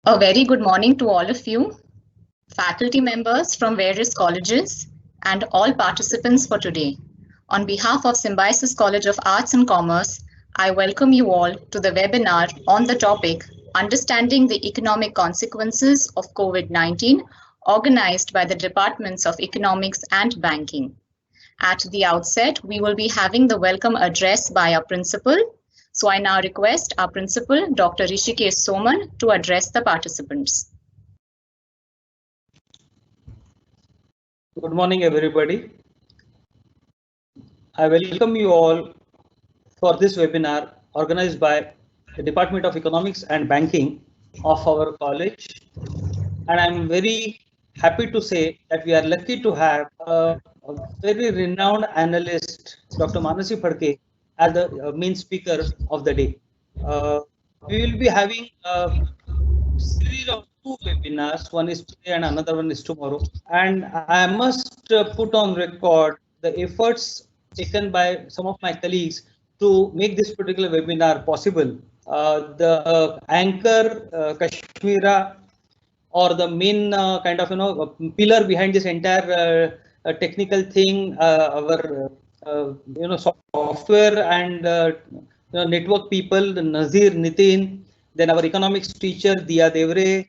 A very good morning to all of you, faculty members from various colleges, and all participants for today. On behalf of Symbiosis College of Arts and Commerce, I welcome you all to the webinar on the topic Understanding the Economic Consequences of COVID-19, organized by the Departments of Economics and Banking. At the outset, we will be having the welcome address by our principal. So I now request our principal, Dr. Rishikesh Soman, to address the participants. Good morning, everybody. I welcome you all for this webinar organized by the Department of Economics and Banking of our college. And I'm very happy to say that we are lucky to have a very renowned analyst, Dr. Manasi Phadke, as the main speaker of the day. We will be having a series of two webinars. One is today and another one is tomorrow. And I must put on record the efforts taken by some of my colleagues to make this particular webinar possible. The anchor, Kashmira, or the main kind of pillar behind this entire technical thing, our software and network people, Nazir, Nitin, then our economics teacher Diya Devre,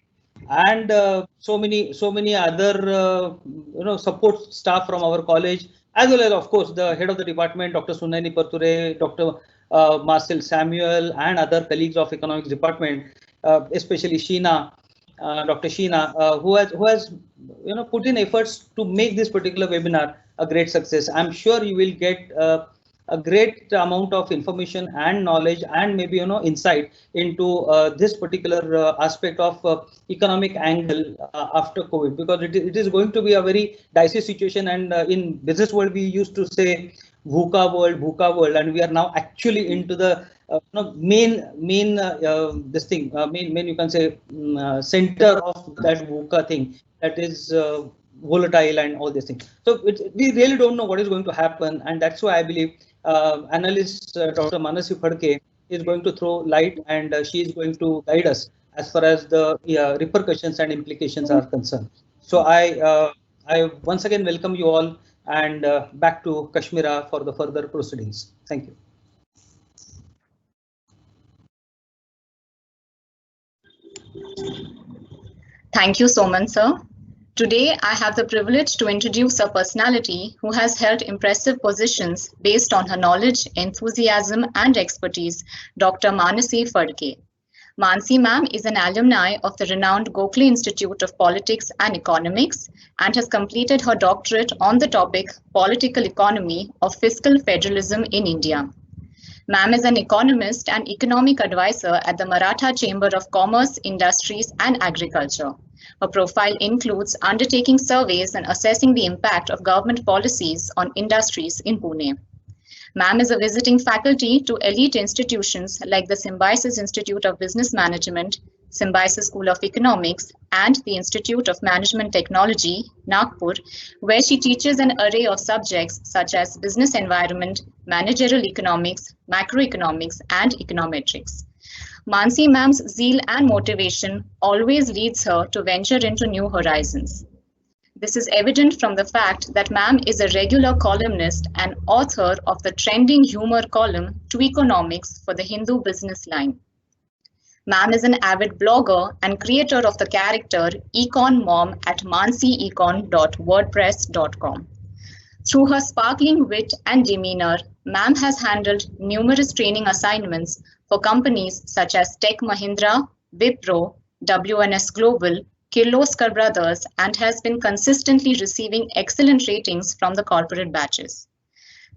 and so many other support staff from our college, as well as of course the head of the department, Dr. Sunaini Parture, Dr. Marcel Samuel, and other colleagues of economics department, especially Sheena. Dr. Sheena, who has put in efforts to make this particular webinar a great success. I'm sure you will get a great amount of information and knowledge and maybe insight into this particular aspect of economic angle after COVID, because it is going to be a very dicey situation. And in business world, we used to say VUCA world, and we are now actually into the main you can say center of that VUCA thing, that is volatile and all these things. So we really don't know what is going to happen, and that's why I believe analyst Dr. Manasi Phadke is going to throw light, and she is going to guide us as far as the repercussions and implications are concerned. So I once again welcome you all, and back to Kashmira for the further proceedings. Thank you. Thank you, Soman sir. Today, I have the privilege to introduce a personality who has held impressive positions based on her knowledge, enthusiasm, and expertise, Dr. Manasi Phadke. Mansi ma'am is an alumni of the renowned Gokhale Institute of Politics and Economics and has completed her doctorate on the topic Political Economy of Fiscal Federalism in India. Ma'am is an economist and economic advisor at the Maratha Chamber of Commerce, Industries and Agriculture. Her profile includes undertaking surveys and assessing the impact of government policies on industries in Pune. Ma'am is a visiting faculty to elite institutions like the Symbiosis Institute of Business Management, Symbiosis School of Economics, and the Institute of Management Technology, Nagpur, where she teaches an array of subjects such as business environment, managerial economics, macroeconomics, and econometrics. Mansi ma'am's zeal and motivation always leads her to venture into new horizons. This is evident from the fact that ma'am is a regular columnist and author of the trending humor column To Economics for the Hindu Business Line. Ma'am is an avid blogger and creator of the character Econ Mom at mansiecon.wordpress.com. Through her sparkling wit and demeanor, ma'am has handled numerous training assignments for companies such as Tech Mahindra, Wipro, WNS Global, Kirloskar Brothers, and has been consistently receiving excellent ratings from the corporate batches.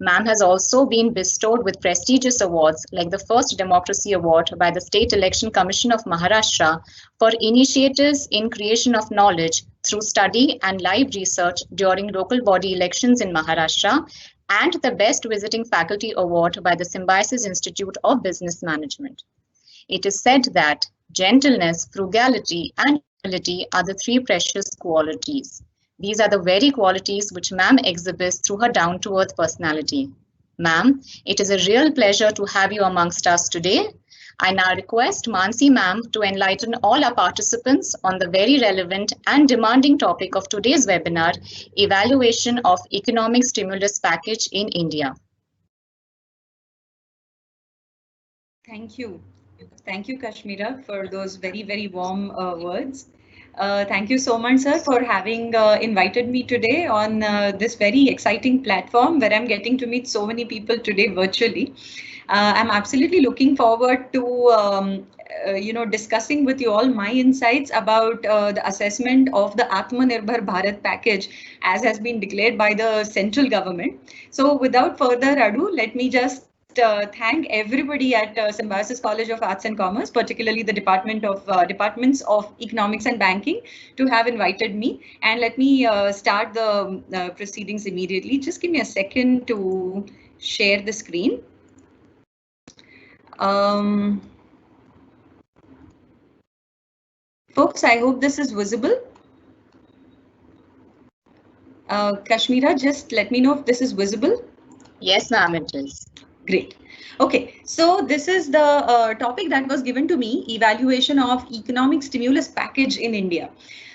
Ma'am has also been bestowed with prestigious awards like the First Democracy Award by the State Election Commission of Maharashtra for initiatives in creation of knowledge through study and live research during local body elections in Maharashtra, and the Best Visiting Faculty Award by the Symbiosis Institute of Business Management. It is said that gentleness, frugality, and humility are the three precious qualities. These are the very qualities which ma'am exhibits through her down-to-earth personality. Ma'am, it is a real pleasure to have you amongst us today. I now request Mansi ma'am to enlighten all our participants on the very relevant and demanding topic of today's webinar, evaluation of economic stimulus package in India. Thank you. Thank you, Kashmira, for those very, very warm words. Thank you so much, sir, for having invited me today on this very exciting platform where I'm getting to meet so many people today virtually. I'm absolutely looking forward to discussing with you all my insights about the assessment of the Atmanirbhar Bharat package as has been declared by the central government. So without further ado, let me just thank everybody at Symbiosis College of Arts and Commerce, particularly the departments of Economics and Banking, to have invited me. And let me start the proceedings immediately. Just give me a second to share the screen. Folks, I hope this is visible. Kashmira, just let me know if this is visible. Yes, ma'am, it is. Great. Okay, so this is the topic that was given to me, evaluation of economic stimulus package in India.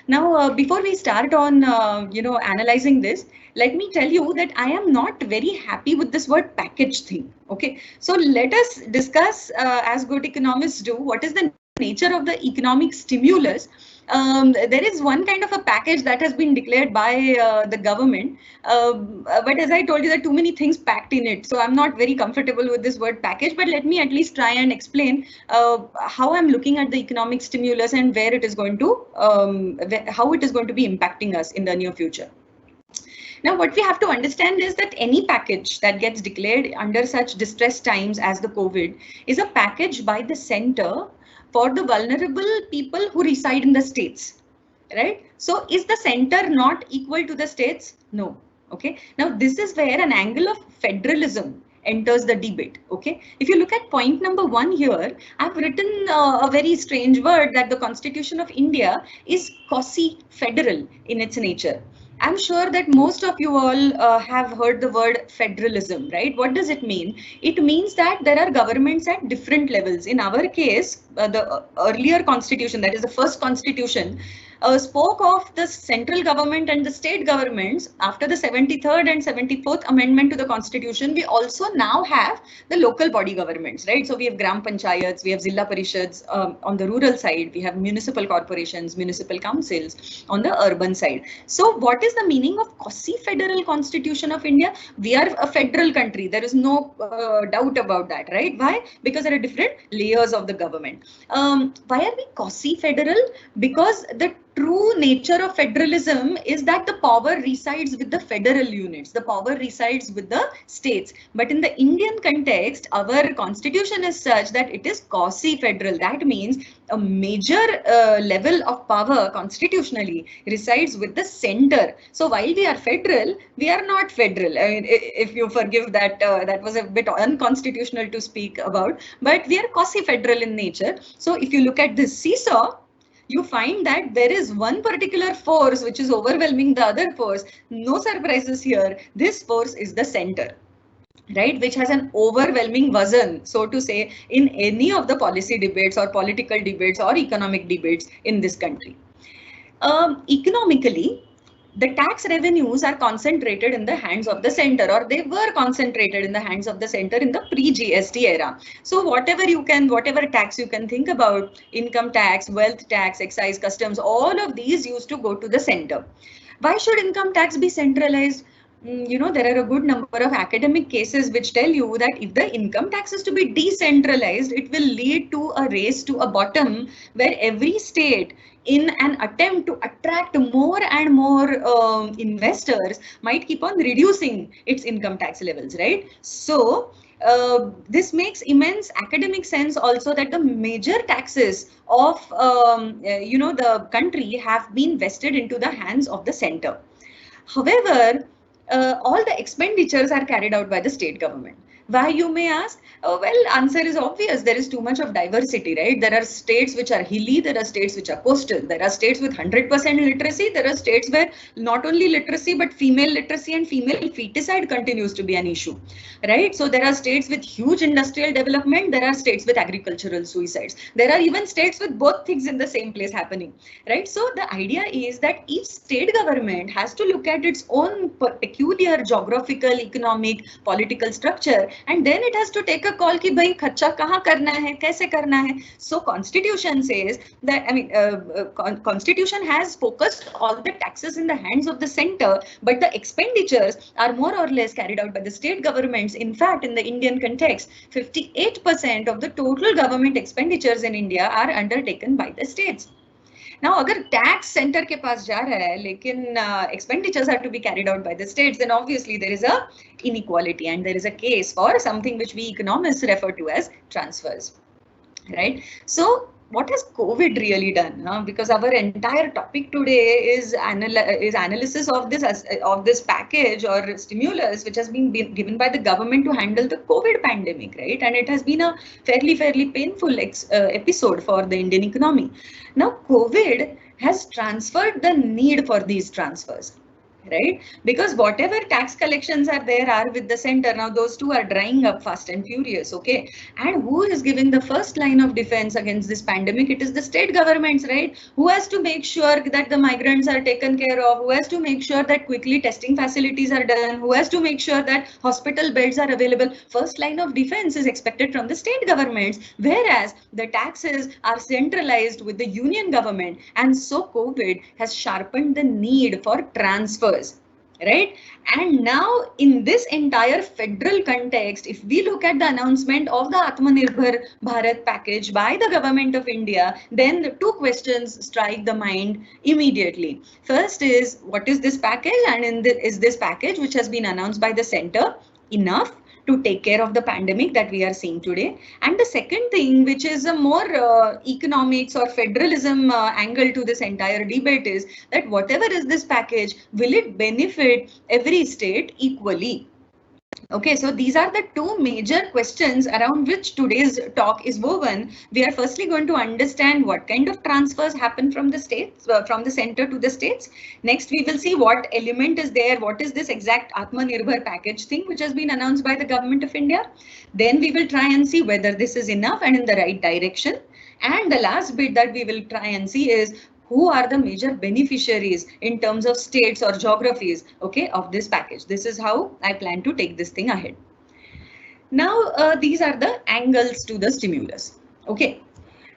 Now, before we start on, analyzing this, let me tell you that I am not very happy with this word package thing. Okay, so let us discuss, as good economists do, what is the nature of the economic stimulus. There is one kind of a package that has been declared by the government, but as I told you, there are too many things packed in it, so I'm not very comfortable with this word package. But let me at least try and explain how I'm looking at the economic stimulus and where it is going to, how it is going to be impacting us in the near future. Now, what we have to understand is that any package that gets declared under such distressed times as the COVID is a package by the center for the vulnerable people who reside in the states, right? So is the center not equal to the states? No. Okay. Now, this is where an angle of federalism enters the debate. Okay. If you look at point number 1 here, I've written a very strange word that the Constitution of India is quasi-federal in its nature. I'm sure that most of you all have heard the word federalism, right? What does it mean? It means that there are governments at different levels. In our case, the earlier constitution, that is the first constitution, spoke of the central government and the state governments. After the 73rd and 74th amendment to the constitution, we also now have the local body governments, right? So we have gram panchayats, we have zilla parishads on the rural side, we have municipal corporations, municipal councils on the urban side. So what is the meaning of quasi-federal constitution of India? We are a federal country. There is no doubt about that, right? Why? Because there are different layers of the government. Why are we quasi-federal? Because the true nature of federalism is that the power resides with the federal units, the power resides with the states. But in the Indian context, our constitution is such that it is quasi-federal. That means a major level of power constitutionally resides with the center. So while we are federal, we are not federal. I mean, if you forgive that, that was a bit unconstitutional to speak about, but we are quasi-federal in nature. So if you look at this seesaw, you find that there is one particular force which is overwhelming the other force. No surprises here. This force is the center, right, which has an overwhelming wazn, so to say, in any of the policy debates or political debates or economic debates in this country. Economically, the tax revenues are concentrated in the hands of the center, or they were concentrated in the hands of the center in the pre-GST era. So whatever tax you can think about, income tax, wealth tax, excise, customs, all of these used to go to the center. Why should income tax be centralized? There are a good number of academic cases which tell you that if the income tax is to be decentralized, it will lead to a race to a bottom where every state, in an attempt to attract more and more investors, might keep on reducing its income tax levels, right? So this makes immense academic sense also that the major taxes of the country have been vested into the hands of the center. However, all the expenditures are carried out by the state government. Why, you may ask? Well, answer is obvious. There is too much of diversity, right? There are states which are hilly, there are states which are coastal, there are states with 100% literacy, there are states where not only literacy but female literacy and female feticide continues to be an issue, right? So there are states with huge industrial development, there are states with agricultural suicides, there are even states with both things in the same place happening, right? So the idea is that each state government has to look at its own peculiar geographical, economic, political structure, and then it has to take a call ki bhai khacha kahan karna hai, kaise karna hai. So constitution says that, constitution has focused all the taxes in the hands of the center, but the expenditures are more or less carried out by the state governments. In fact, in the Indian context, 58% of the total government expenditures in India are undertaken by the states. Now, अगर tax center के पास जा रहा है, लेकिन expenditures have to be carried out by the states, then obviously there is a inequality and there is a case for something which we economists refer to as transfers, right? So what has COVID really done? Because our entire topic today is analysis of this package or stimulus which has been given by the government to handle the COVID pandemic, right? And it has been a fairly painful episode for the Indian economy. Now, COVID has transferred the need for these transfers, right? Because whatever tax collections are there are with the center. Now those two are drying up fast and furious, okay? And who is giving the first line of defense against this pandemic? It is the state governments, right? Who has to make sure that the migrants are taken care of? Who has to make sure that quickly testing facilities are done? Who has to make sure that hospital beds are available? First line of defense is expected from the state governments, whereas the taxes are centralized with the union government. And so COVID has sharpened the need for transfers, right? And now in this entire federal context, if we look at the announcement of the Atmanirbhar Bharat package by the government of India, then the two questions strike the mind immediately. First is, what is this package? And is this package which has been announced by the center enough to take care of the pandemic that we are seeing today? And the second thing, which is a more economics or federalism angle to this entire debate, is that whatever is this package, will it benefit every state equally? Okay, so these are the two major questions around which today's talk is woven. We are firstly going to understand what kind of transfers happen from the states, from the center to the states. Next, we will see what element is there. What is this exact Atmanirbhar package thing which has been announced by the government of India? Then we will try and see whether this is enough and in the right direction. And the last bit that we will try and see is who are the major beneficiaries in terms of states or geographies, okay, of this package. This is how I plan to take this thing ahead. Now, these are the angles to the stimulus. Okay,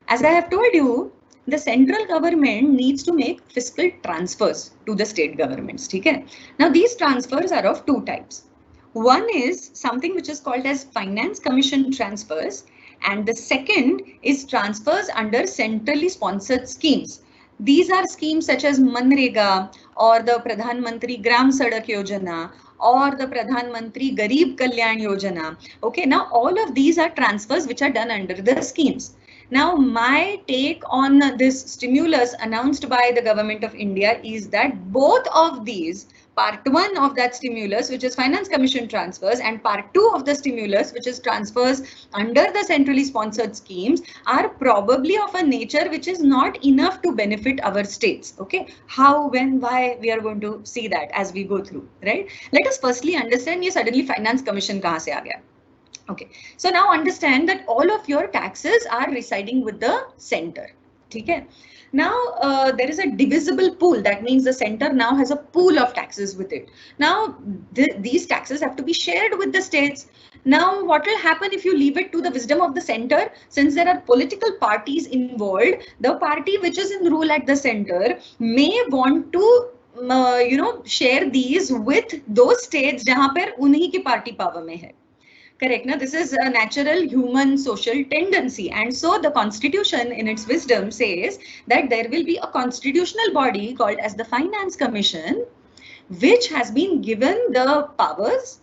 as I have told you, the central government needs to make fiscal transfers to the state governments. Okay? Now, these transfers are of two types. One is something which is called as Finance Commission transfers, and the second is transfers under centrally sponsored schemes. These are schemes such as Manrega or the Pradhan Mantri Gram Sadak Yojana or the Pradhan Mantri Garib Kalyan Yojana. Okay, now all of these are transfers which are done under the schemes. Now, my take on this stimulus announced by the government of India is that both of these, part one of that stimulus, which is Finance Commission transfers, and part two of the stimulus, which is transfers under the centrally sponsored schemes, are probably of a nature which is not enough to benefit our states. Okay, how, when, why, we are going to see that as we go through, right? Let us firstly understand ye suddenly Finance Commission kahan se aa gaya. Okay, so now understand that all of your taxes are residing with the center. Okay. Now, there is a divisible pool. That means the center now has a pool of taxes with it. Now, these taxes have to be shared with the states. Now, what will happen if you leave it to the wisdom of the center? Since there are political parties involved, the party which is in rule at the center may want to, share these with those states jahan par unhi ki party power mein hai. Correct. Now, this is a natural human social tendency. And so the constitution in its wisdom says that there will be a constitutional body called as the Finance Commission, which has been given the powers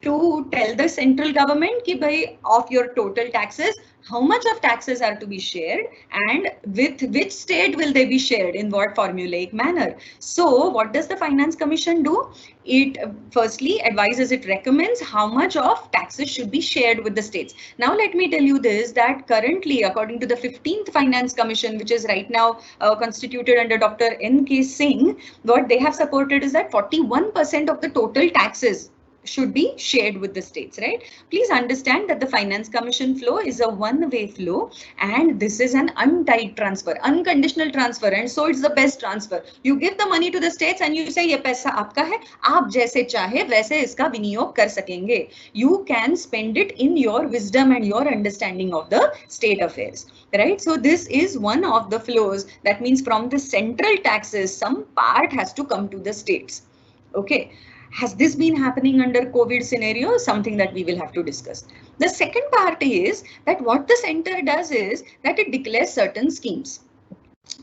to tell the central government ki bhai, of your total taxes, how much of taxes are to be shared and with which state will they be shared, in what formulaic manner. So what does the Finance Commission do? It firstly advises, it recommends how much of taxes should be shared with the states. Now let me tell you this, that currently according to the 15th Finance Commission, which is right now constituted under Dr. N.K. Singh, what they have supported is that 41% of the total taxes should be shared with the states, right? Please understand that the Finance Commission flow is a one-way flow, and this is an untied transfer, unconditional transfer, and so it's the best transfer. You give the money to the states and you say, ये पैसा आपका है, आप जैसे चाहे वैसे इसका विनियोग कर सकेंगे. You can spend it in your wisdom and your understanding of the state affairs, right? So this is one of the flows. That means from the central taxes, some part has to come to the states. Okay. Has this been happening under COVID scenario? Something that we will have to discuss. The second part is that what the center does is that it declares certain schemes.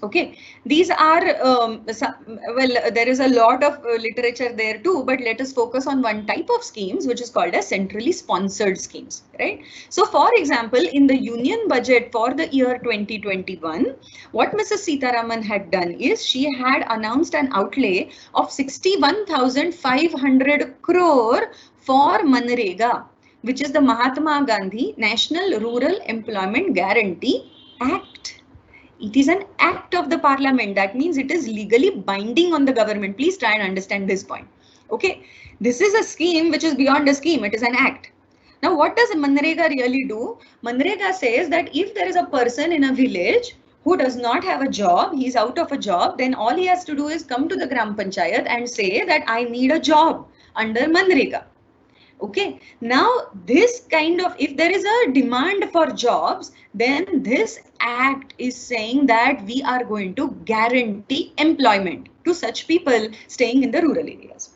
Okay, these are, well, there is a lot of literature there too, but let us focus on one type of schemes, which is called as centrally sponsored schemes, right? So for example, in the union budget for the year 2021, what Mrs. Sitharaman had done is she had announced an outlay of 61,500 crore for Manrega, which is the Mahatma Gandhi National Rural Employment Guarantee Act. It is an act of the parliament. That means it is legally binding on the government. Please try and understand this point. Okay, this is a scheme which is beyond a scheme. It is an act. Now, what does Manrega really do? Manrega says that if there is a person in a village who does not have a job, he's out of a job, then all he has to do is come to the Gram Panchayat and say that I need a job under Manrega. Okay, now this kind of, if there is a demand for jobs, then this act is saying that we are going to guarantee employment to such people staying in the rural areas.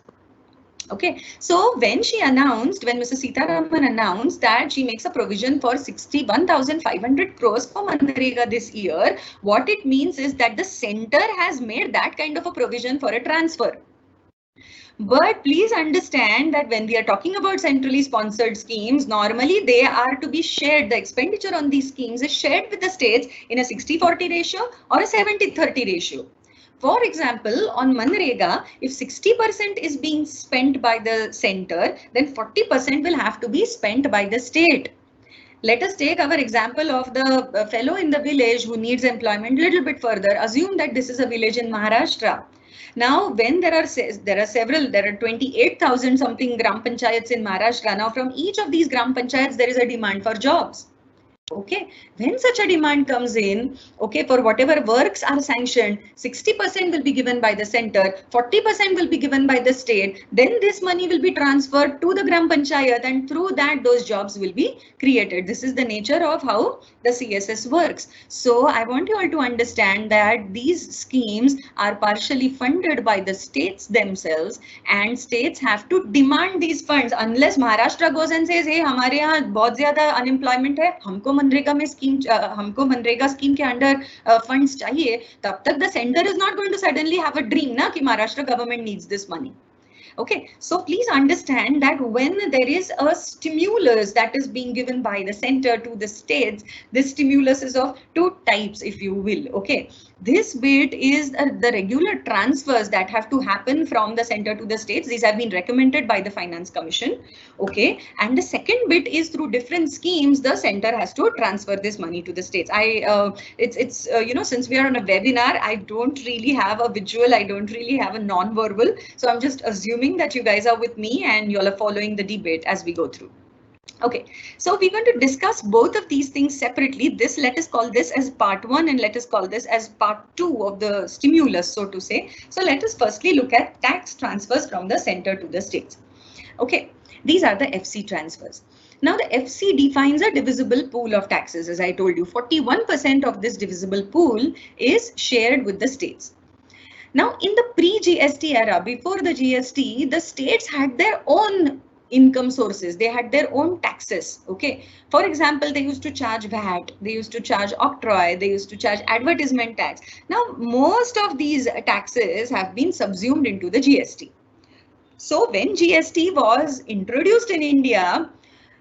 Okay, so when she announced, when Mrs. Sitharaman announced that she makes a provision for 61,500 crores for Manrega this year, what it means is that the center has made that kind of a provision for a transfer. But please understand that when we are talking about centrally sponsored schemes, normally they are to be shared. The expenditure on these schemes is shared with the states in a 60-40 ratio or a 70-30 ratio. For example, on Manrega, if 60% is being spent by the center, then 40% will have to be spent by the state. Let us take our example of the fellow in the village who needs employment a little bit further. Assume that this is a village in Maharashtra. Now, when there are 28,000 something Gram Panchayats in Maharashtra. Now, from each of these Gram Panchayats, there is a demand for jobs. Okay, when such a demand comes in, okay, for whatever works are sanctioned, 60% will be given by the center, 40% will be given by the state. Then this money will be transferred to the Gram Panchayat, and through that those jobs will be created. This is the nature of how the CSS works. So I want you all to understand that these schemes are partially funded by the states themselves, and states have to demand these funds. Unless Maharashtra goes and says, hey, हमारे यहाँ बहुत ज़्यादा unemployment है, हमको मनरेगा में scheme, हमको MNREGA scheme के under funds चाहिए, तब तक the center is not going to suddenly have a dream ना कि Maharashtra government needs this money. Okay, so please understand that when there is a stimulus that is being given by the center to the states, this stimulus is of two types, if you will. Okay, this bit is the regular transfers that have to happen from the center to the states. These have been recommended by the Finance Commission. Okay, and the second bit is through different schemes, the center has to transfer this money to the states. It's you know, since we are on a webinar, I don't really have a visual, I don't really have a non-verbal, so I'm just assuming that you guys are with me and you all are following the debate as we go through. Okay, so we're going to discuss both of these things separately. This, let us call this as part 1 and let us call this as part 2 of the stimulus, so to say. So let us firstly look at tax transfers from the center to the states. Okay, these are the FC transfers. Now the FC defines a divisible pool of taxes. As I told you, 41% of this divisible pool is shared with the states. Now, in the pre-GST era, before the GST, the states had their own income sources. They had their own taxes. Okay. For example, they used to charge VAT, they used to charge octroi, they used to charge advertisement tax. Now, most of these taxes have been subsumed into the GST. So when GST was introduced in India,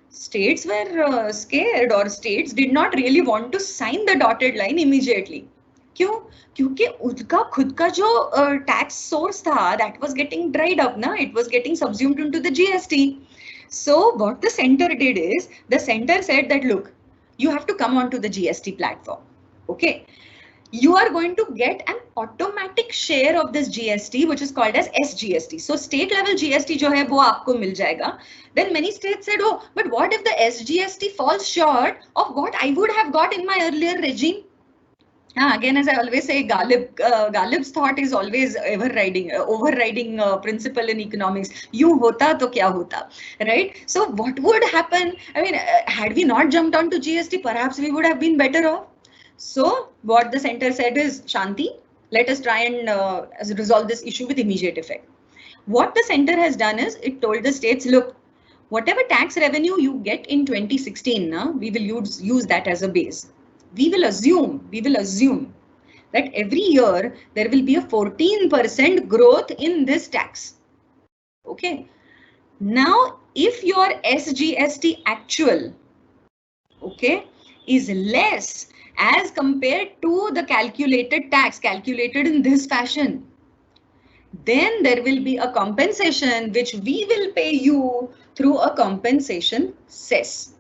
states were scared, or states did not really want to sign the dotted line immediately. क्यों? क्योंकि उनका खुद का जो tax source था, that was getting dried up, na? It was getting subsumed into the GST. So what the center did is, the center said that, look, you have to come onto the GST platform. Okay. You are going to get an automatic share of this GST, which is called as SGST. So state level GST जो है वो आपको मिल जाएगा. Then many states said, oh, but what if the SGST falls short of what I would have got in my earlier regime? Again, as I always say, Ghalib's thought is always overriding principle in economics. Yu hota to kya hota, right? So what would happen? I mean, had we not jumped onto GST, perhaps we would have been better off. So what the center said is, Shanti, let us try and resolve this issue with immediate effect. What the center has done is, it told the states, look, whatever tax revenue you get in 2016, we will use that as a base. We will assume that every year there will be a 14% growth in this tax. Okay. Now, if your SGST actual, okay, is less as compared to the calculated tax calculated in this fashion, then there will be a compensation which we will pay you through a compensation cess.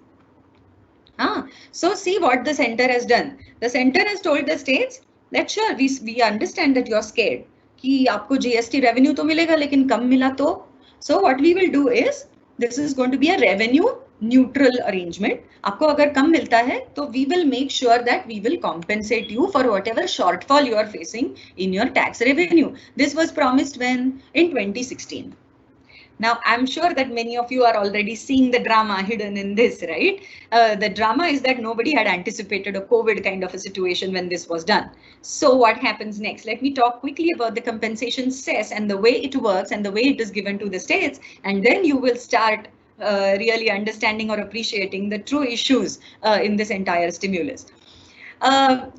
So see what the center has done. The center has told the states that sure, we understand that you're scared कि आपको GST revenue तो मिलेगा लेकिन कम मिला तो. So what we will do is, this is going to be a revenue neutral arrangement. आपको अगर कम मिलता है तो we will make sure that we will compensate you for whatever shortfall you are facing in your tax revenue. This was promised when? In 2016. Now, I'm sure that many of you are already seeing the drama hidden in this, right? The drama is that nobody had anticipated a COVID kind of a situation when this was done. So what happens next? Let me talk quickly about the compensation cess and the way it works and the way it is given to the states. And then you will start really understanding or appreciating the true issues in this entire stimulus.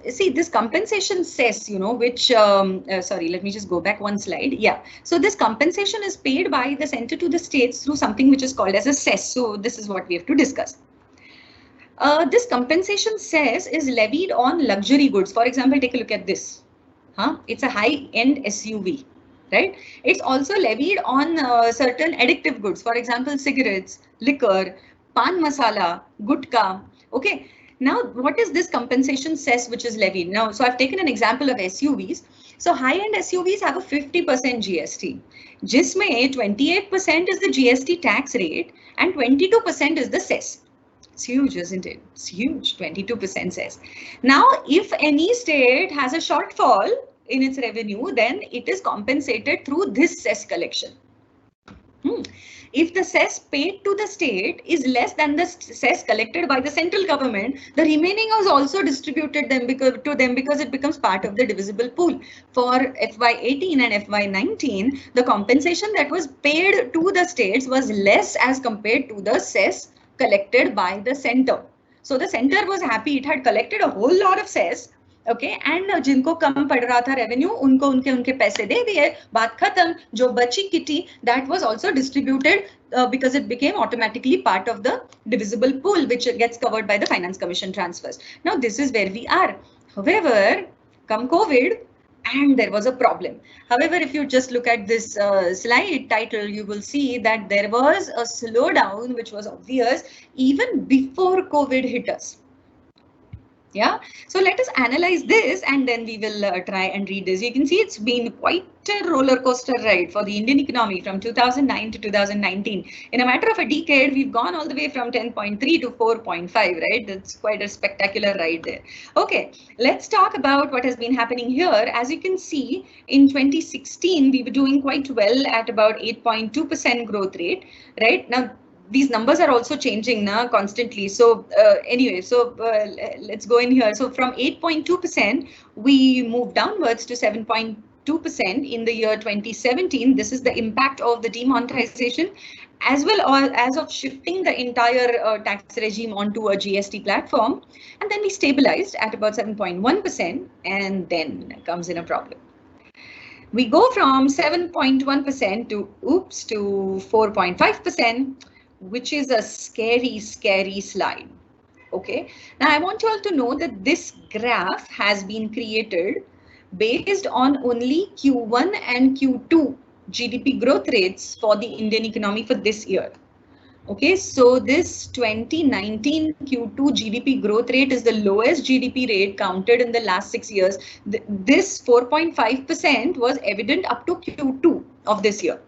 See, this compensation cess, which, sorry, let me just go back one slide. Yeah, so this compensation is paid by the center to the states through something which is called as a cess. So this is what we have to discuss. This compensation cess is levied on luxury goods. For example, take a look at this. It's a high-end SUV, right? It's also levied on certain addictive goods. For example, cigarettes, liquor, pan masala, gutka. Okay. Now, what is this compensation cess which is levied? Now, so I've taken an example of SUVs. So high-end SUVs have a 50% GST. Jisme 28% is the GST tax rate and 22% is the cess. It's huge, isn't it? It's huge, 22% cess. Now, if any state has a shortfall in its revenue, then it is compensated through this cess collection. If the cess paid to the state is less than the cess collected by the central government, the remaining is also distributed to them because it becomes part of the divisible pool. For FY18 and FY19, the compensation that was paid to the states was less as compared to the cess collected by the center. So the center was happy, it had collected a whole lot of cess. Okay, and जिनको कम पड़ रहा था revenue, उनको उनके पैसे दे दिए, बात खत्म. जो बची kitty, that was also distributed because it became automatically part of the divisible pool, which gets covered by the Finance Commission transfers. Now this is where we are. However, come COVID, and there was a problem. However, if you just look at this slide title, you will see that there was a slowdown which was obvious even before COVID hit us. Yeah, so let us analyze this and then we will try and read this. You can see it's been quite a roller coaster ride for the Indian economy from 2009 to 2019. In a matter of a decade, we've gone all the way from 10.3 to 4.5, right? That's quite a spectacular ride there. Okay, let's talk about what has been happening here. As you can see, in 2016, we were doing quite well at about 8.2% growth rate, right? Now, these numbers are also changing now constantly. So anyway, so let's go in here. So from 8.2%, we moved downwards to 7.2% in the year 2017. This is the impact of the demonetization, as well as of shifting the entire tax regime onto a GST platform. And then we stabilized at about 7.1%, and then comes in a problem. We go from 7.1% to 4.5%, which is a scary, scary slide. Okay, now I want you all to know that this graph has been created based on only Q1 and Q2 GDP growth rates for the Indian economy for this year. Okay, so this 2019 Q2 GDP growth rate is the lowest GDP rate counted in the last 6 years. This 4.5% was evident up to Q2 of this year.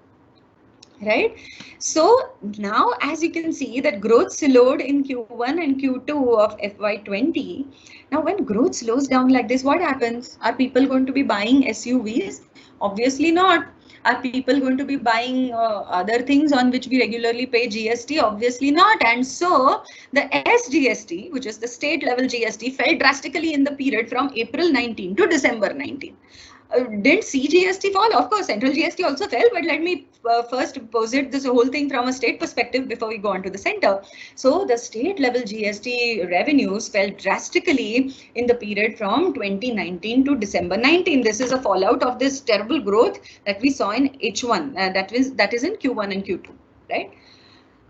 Right, so now as you can see that growth slowed in Q1 and Q2 of FY20. Now when growth slows down like this, what happens? Are people going to be buying SUVs? Obviously not. Are people going to be buying other things on which we regularly pay GST? Obviously not. And so the SGST, which is the state level GST, fell drastically in the period from April 19 to December 19. Did CGST fall? Of course, central GST also fell, but let me first posit this whole thing from a state perspective before we go on to the center. So the state level GST revenues fell drastically in the period from 2019 to December 19. This is a fallout of this terrible growth that we saw in H1, that is in Q1 and Q2, right?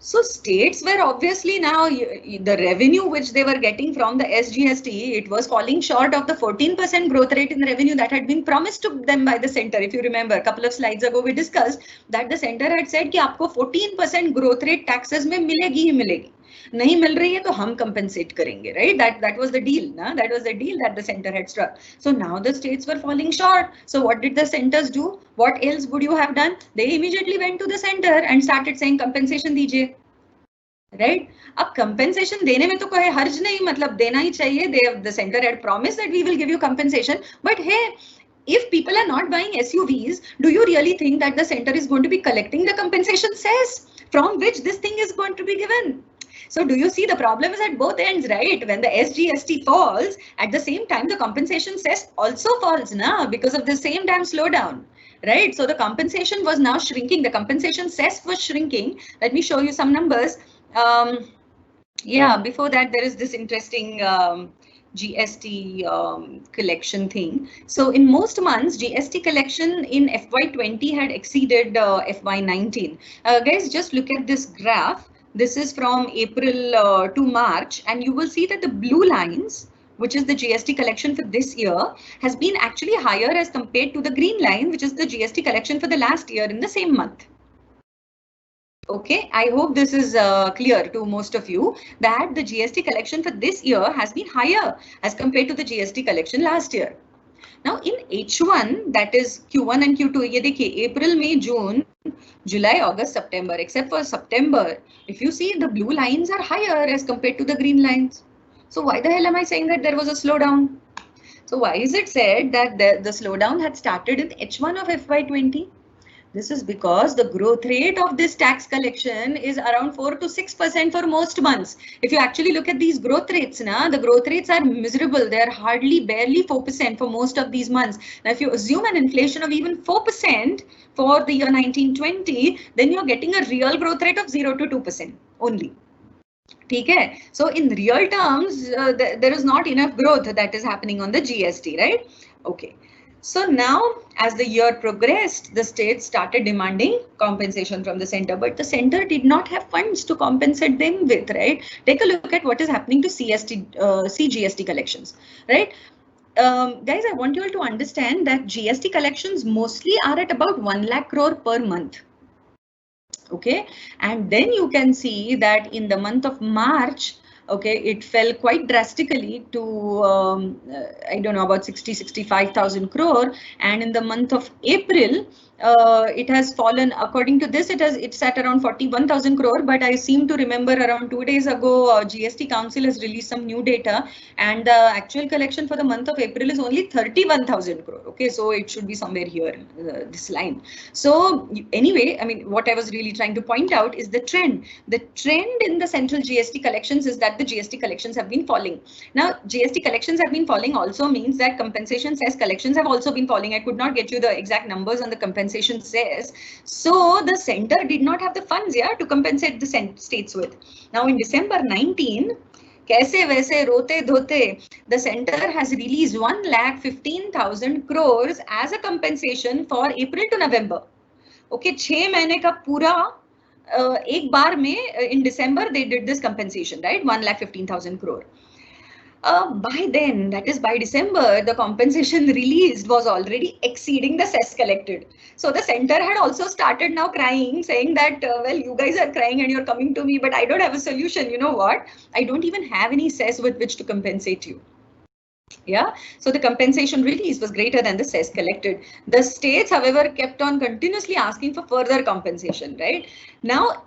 So states were obviously now the revenue which they were getting from the SGST, it was falling short of the 14% growth rate in revenue that had been promised to them by the center. If you remember, a couple of slides ago we discussed that the center had said कि आपको 14% growth rate taxes में मिलेगी ही मिलेगी. नहीं मिल रही है तो हम compensate करेंगे, right? That was the deal, ना? That was the deal that the center had struck. So now the states were falling short. So what did the centers do? What else would you have done? They immediately went to the center and started saying compensation दीजिए, right? अब compensation देने में तो कोई हर्ज नहीं, मतलब देना ही चाहिए. The center had promised that we will give you compensation, but hey, if people are not buying SUVs, do you really think that the center is going to be collecting the compensation cess from which this thing is going to be given? So do you see the problem is at both ends, right? When the SGST falls, at the same time, the compensation cess also falls now because of the same damn slowdown, right? So the compensation was now shrinking. The compensation cess was shrinking. Let me show you some numbers. Yeah, before that, there is this interesting GST collection thing. So in most months, GST collection in FY20 had exceeded FY19. Guys, just look at this graph. This is from April to March, and you will see that the blue lines, which is the GST collection for this year, has been actually higher as compared to the green line, which is the GST collection for the last year in the same month. Okay, I hope this is clear to most of you that the GST collection for this year has been higher as compared to the GST collection last year. Now in H1, that is Q1 and Q2, ye dekhiye, April, May, June, July, August, September, except for September, if you see the blue lines are higher as compared to the green lines. So why the hell am I saying that there was a slowdown? So why is it said that the slowdown had started in H1 of FY20? This is because the growth rate of this tax collection is around 4 to 6% for most months. If you actually look at these growth rates, the growth rates are miserable. They are hardly barely 4% for most of these months. Now, if you assume an inflation of even 4% for the year 1920, then you're getting a real growth rate of 0 to 2% only. Okay, so in real terms, there is not enough growth that is happening on the GST, right? Okay. So now, as the year progressed, the states started demanding compensation from the center, but the center did not have funds to compensate them with, right? Take a look at what is happening to CGST collections, right? Guys, I want you all to understand that GST collections mostly are at about 1 lakh crore per month. Okay, and then you can see that in the month of March, okay, it fell quite drastically to, I don't know, about 65,000 crore. And in the month of April, it has fallen, according to this, it's at around 41,000 crore. But I seem to remember around 2 days ago, GST Council has released some new data, and the actual collection for the month of April is only 31,000 crore. Okay, so it should be somewhere here, this line. So anyway, I mean, what I was really trying to point out is the trend. The trend in the central GST collections is that the GST collections have been falling. Now, GST collections have been falling also means that compensation cess collections have also been falling. I could not get you the exact numbers on the compensation cess. So the center did not have the funds here to compensate the states with. Now in December 19, kaise वैसे रोते धोते, the center has released 1,15,000 crores as a compensation for April to November. Okay, 6 महीने का पूरा एक बार में in December they did this compensation, right? 1,15,000 crore. By then, that is by December, the compensation released was already exceeding the cess collected. So the center had also started now crying, saying that, well, you guys are crying and you're coming to me, but I don't have a solution. You know what? I don't even have any cess with which to compensate you. Yeah, so the compensation release was greater than the cess collected. The states, however, kept on continuously asking for further compensation, right? Now,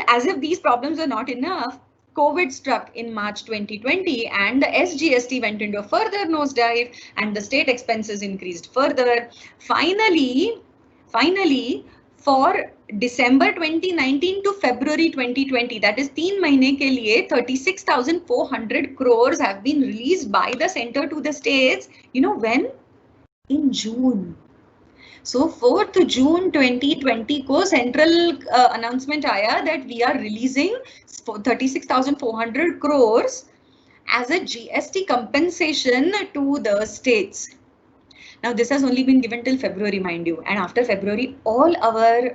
as if these problems are not enough, COVID struck in March 2020 and the SGST went into a further nosedive and the state expenses increased further. Finally, for December 2019 to February 2020, that is 3 mahine ke liye 36,400 crores have been released by the center to the states. You know when? In June. So 4th June 2020 को central announcement आया that we are releasing 36,400 crores as a GST compensation to the states. Now this has only been given till February, mind you, and after February, all our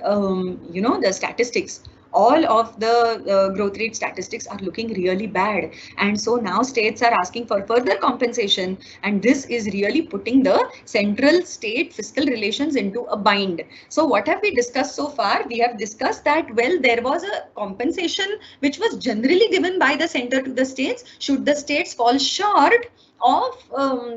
the statistics, all of the growth rate statistics are looking really bad, and so now states are asking for further compensation, and this is really putting the central state fiscal relations into a bind. So what have we discussed so far? We have discussed that, well, there was a compensation which was generally given by the center to the states should the states fall short of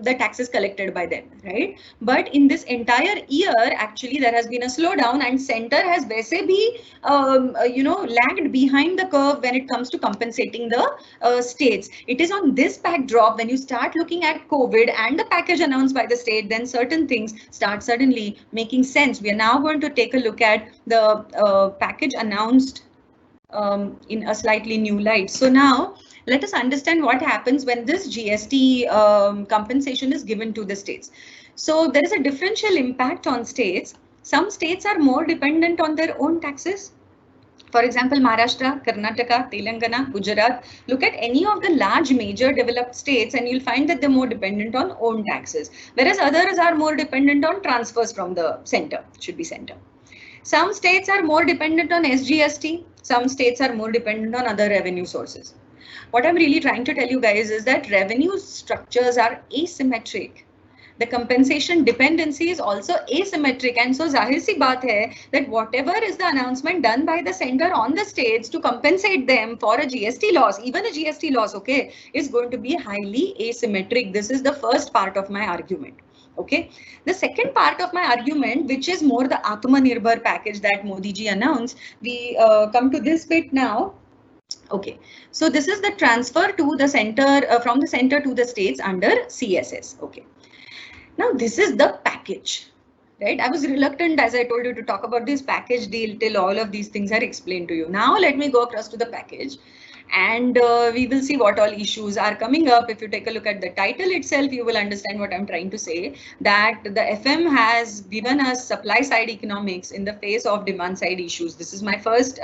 the taxes collected by them, right? But in this entire year, actually, there has been a slowdown, and center has वैसे भी lagged behind the curve when it comes to compensating the states. It is on this backdrop when you start looking at COVID and the package announced by the state, then certain things start suddenly making sense. We are now going to take a look at the package announced in a slightly new light. So now, let us understand what happens when this GST compensation is given to the states. So there is a differential impact on states. Some states are more dependent on their own taxes. For example, Maharashtra, Karnataka, Telangana, Gujarat. Look at any of the large major developed states and you'll find that they're more dependent on own taxes, whereas others are more dependent on transfers from the center, should be center. Some states are more dependent on SGST. Some states are more dependent on other revenue sources. What I'm really trying to tell you guys is that revenue structures are asymmetric. The compensation dependency is also asymmetric, and so zahir si baat hai that whatever is the announcement done by the center on the states to compensate them for a GST loss, even a GST loss, okay, is going to be highly asymmetric. This is the first part of my argument. Okay, the second part of my argument, which is more the Atmanirbhar package that Modi ji announced, we come to this bit now. Okay, so this is the transfer to the center from the center to the states under CSS. Okay, now this is the package, right? I was reluctant, as I told you, to talk about this package deal till all of these things are explained to you. Now let me go across to the package, and we will see what all issues are coming up. If you take a look at the title itself, you will understand what I'm trying to say, that the FM has given us supply side economics in the face of demand side issues. This is my first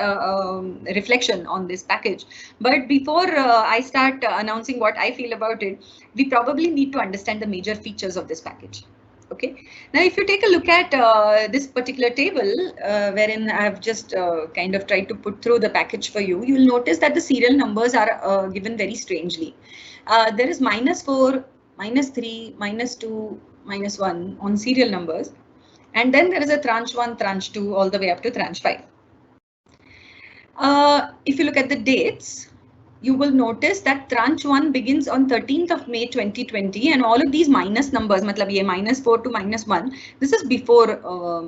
reflection on this package. But before I start announcing what I feel about it, we probably need to understand the major features of this package. Okay, now if you take a look at this particular table, wherein I've just kind of tried to put through the package for you, you will notice that the serial numbers are given very strangely. There is -4, -3, -2, -1 on serial numbers, and then there is a tranche 1, tranche 2, all the way up to tranche 5. If you look at the dates, you will notice that tranche 1 begins on 13th of May 2020, and all of these minus numbers, matlab ye -4 to -1, this is before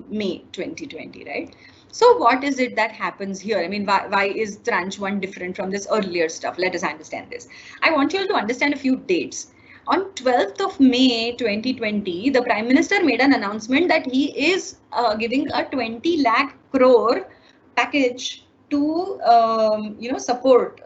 May 2020, right? So what is it that happens here? I mean, why is tranche 1 different from this earlier stuff? Let us understand this. I want you all to understand a few dates. On 12th of May 2020, the Prime Minister made an announcement that he is giving a 20 lakh crore package to support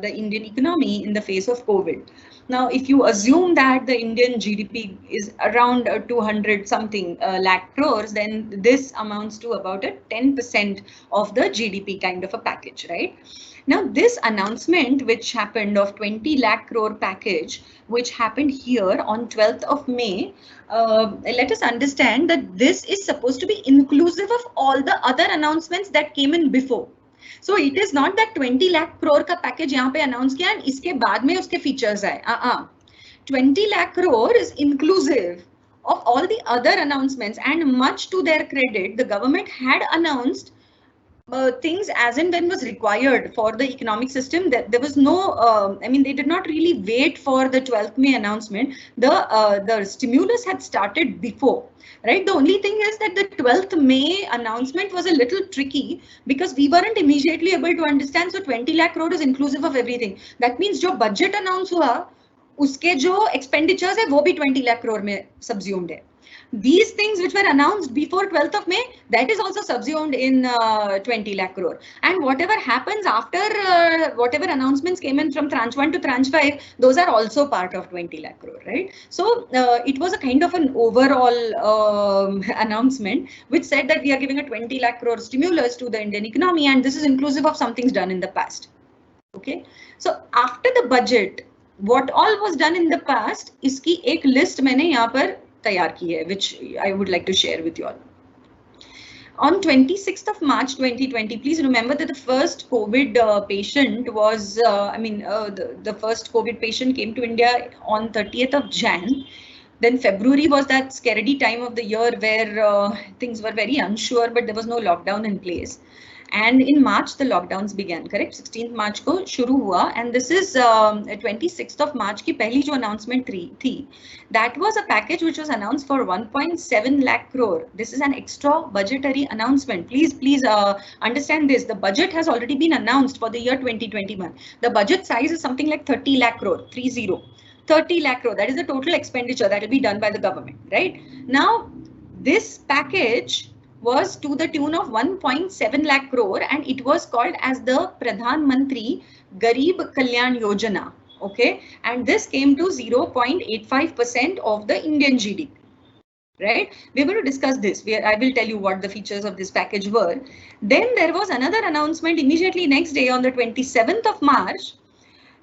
the Indian economy in the face of COVID. Now, if you assume that the Indian GDP is around 200 something lakh crores, then this amounts to about a 10% of the GDP kind of a package, right? Now, this announcement which happened of 20 lakh crore package, which happened here on 12th of May, let us understand that this is supposed to be inclusive of all the other announcements that came in before. So it is not that 20 lakh crore का package यहाँ पे announce किया and इसके बाद में उसके features आए. 20 lakh crore is inclusive of all the other announcements, and much to their credit, the government had announced things as and when was required for the economic system. That there was no, I mean, they did not really wait for the 12th May announcement. The stimulus had started before, right? The only thing is that the 12th May announcement was a little tricky because we weren't immediately able to understand. So 20 lakh crore is inclusive of everything. That means जो budget announce हुआ, उसके जो expenditures है वो भी 20 lakh crore में subsumed है. These things which were announced before 12th of May, that is also subsumed in 20 lakh crore. And whatever happens after whatever announcements came in from tranche 1 to tranche 5, those are also part of 20 lakh crore, right? So it was a kind of an overall announcement which said that we are giving a 20 lakh crore stimulus to the Indian economy, and this is inclusive of some things done in the past. Okay, so after the budget, what all was done in the past, इसकी एक list मैंने यहाँ पर तैयार की है, which I would like to share with you all. On 26th of March 2020, please remember that the first COVID patient was, the first COVID patient came to India on 30th of Jan. Then February was that scaredy time of the year where things were very unsure, but there was no lockdown in place. And in March, the lockdowns began, correct? 16th March को शुरू हुआ, and this is 26th of March की पहली जो announcement थी, that was a package which was announced for 1.7 lakh crore. This is an extra budgetary announcement. Please understand this. The budget has already been announced for the year 2021. The budget size is something like 30 lakh crore, 30 lakh crore. That is the total expenditure that will be done by the government, right? Now, this package was to the tune of 1.7 lakh crore, and it was called as the Pradhan Mantri Garib Kalyan Yojana. Okay, and this came to 0.85% of the Indian GDP. Right, we're going to discuss this. I will tell you what the features of this package were. Then there was another announcement immediately next day on the 27th of March,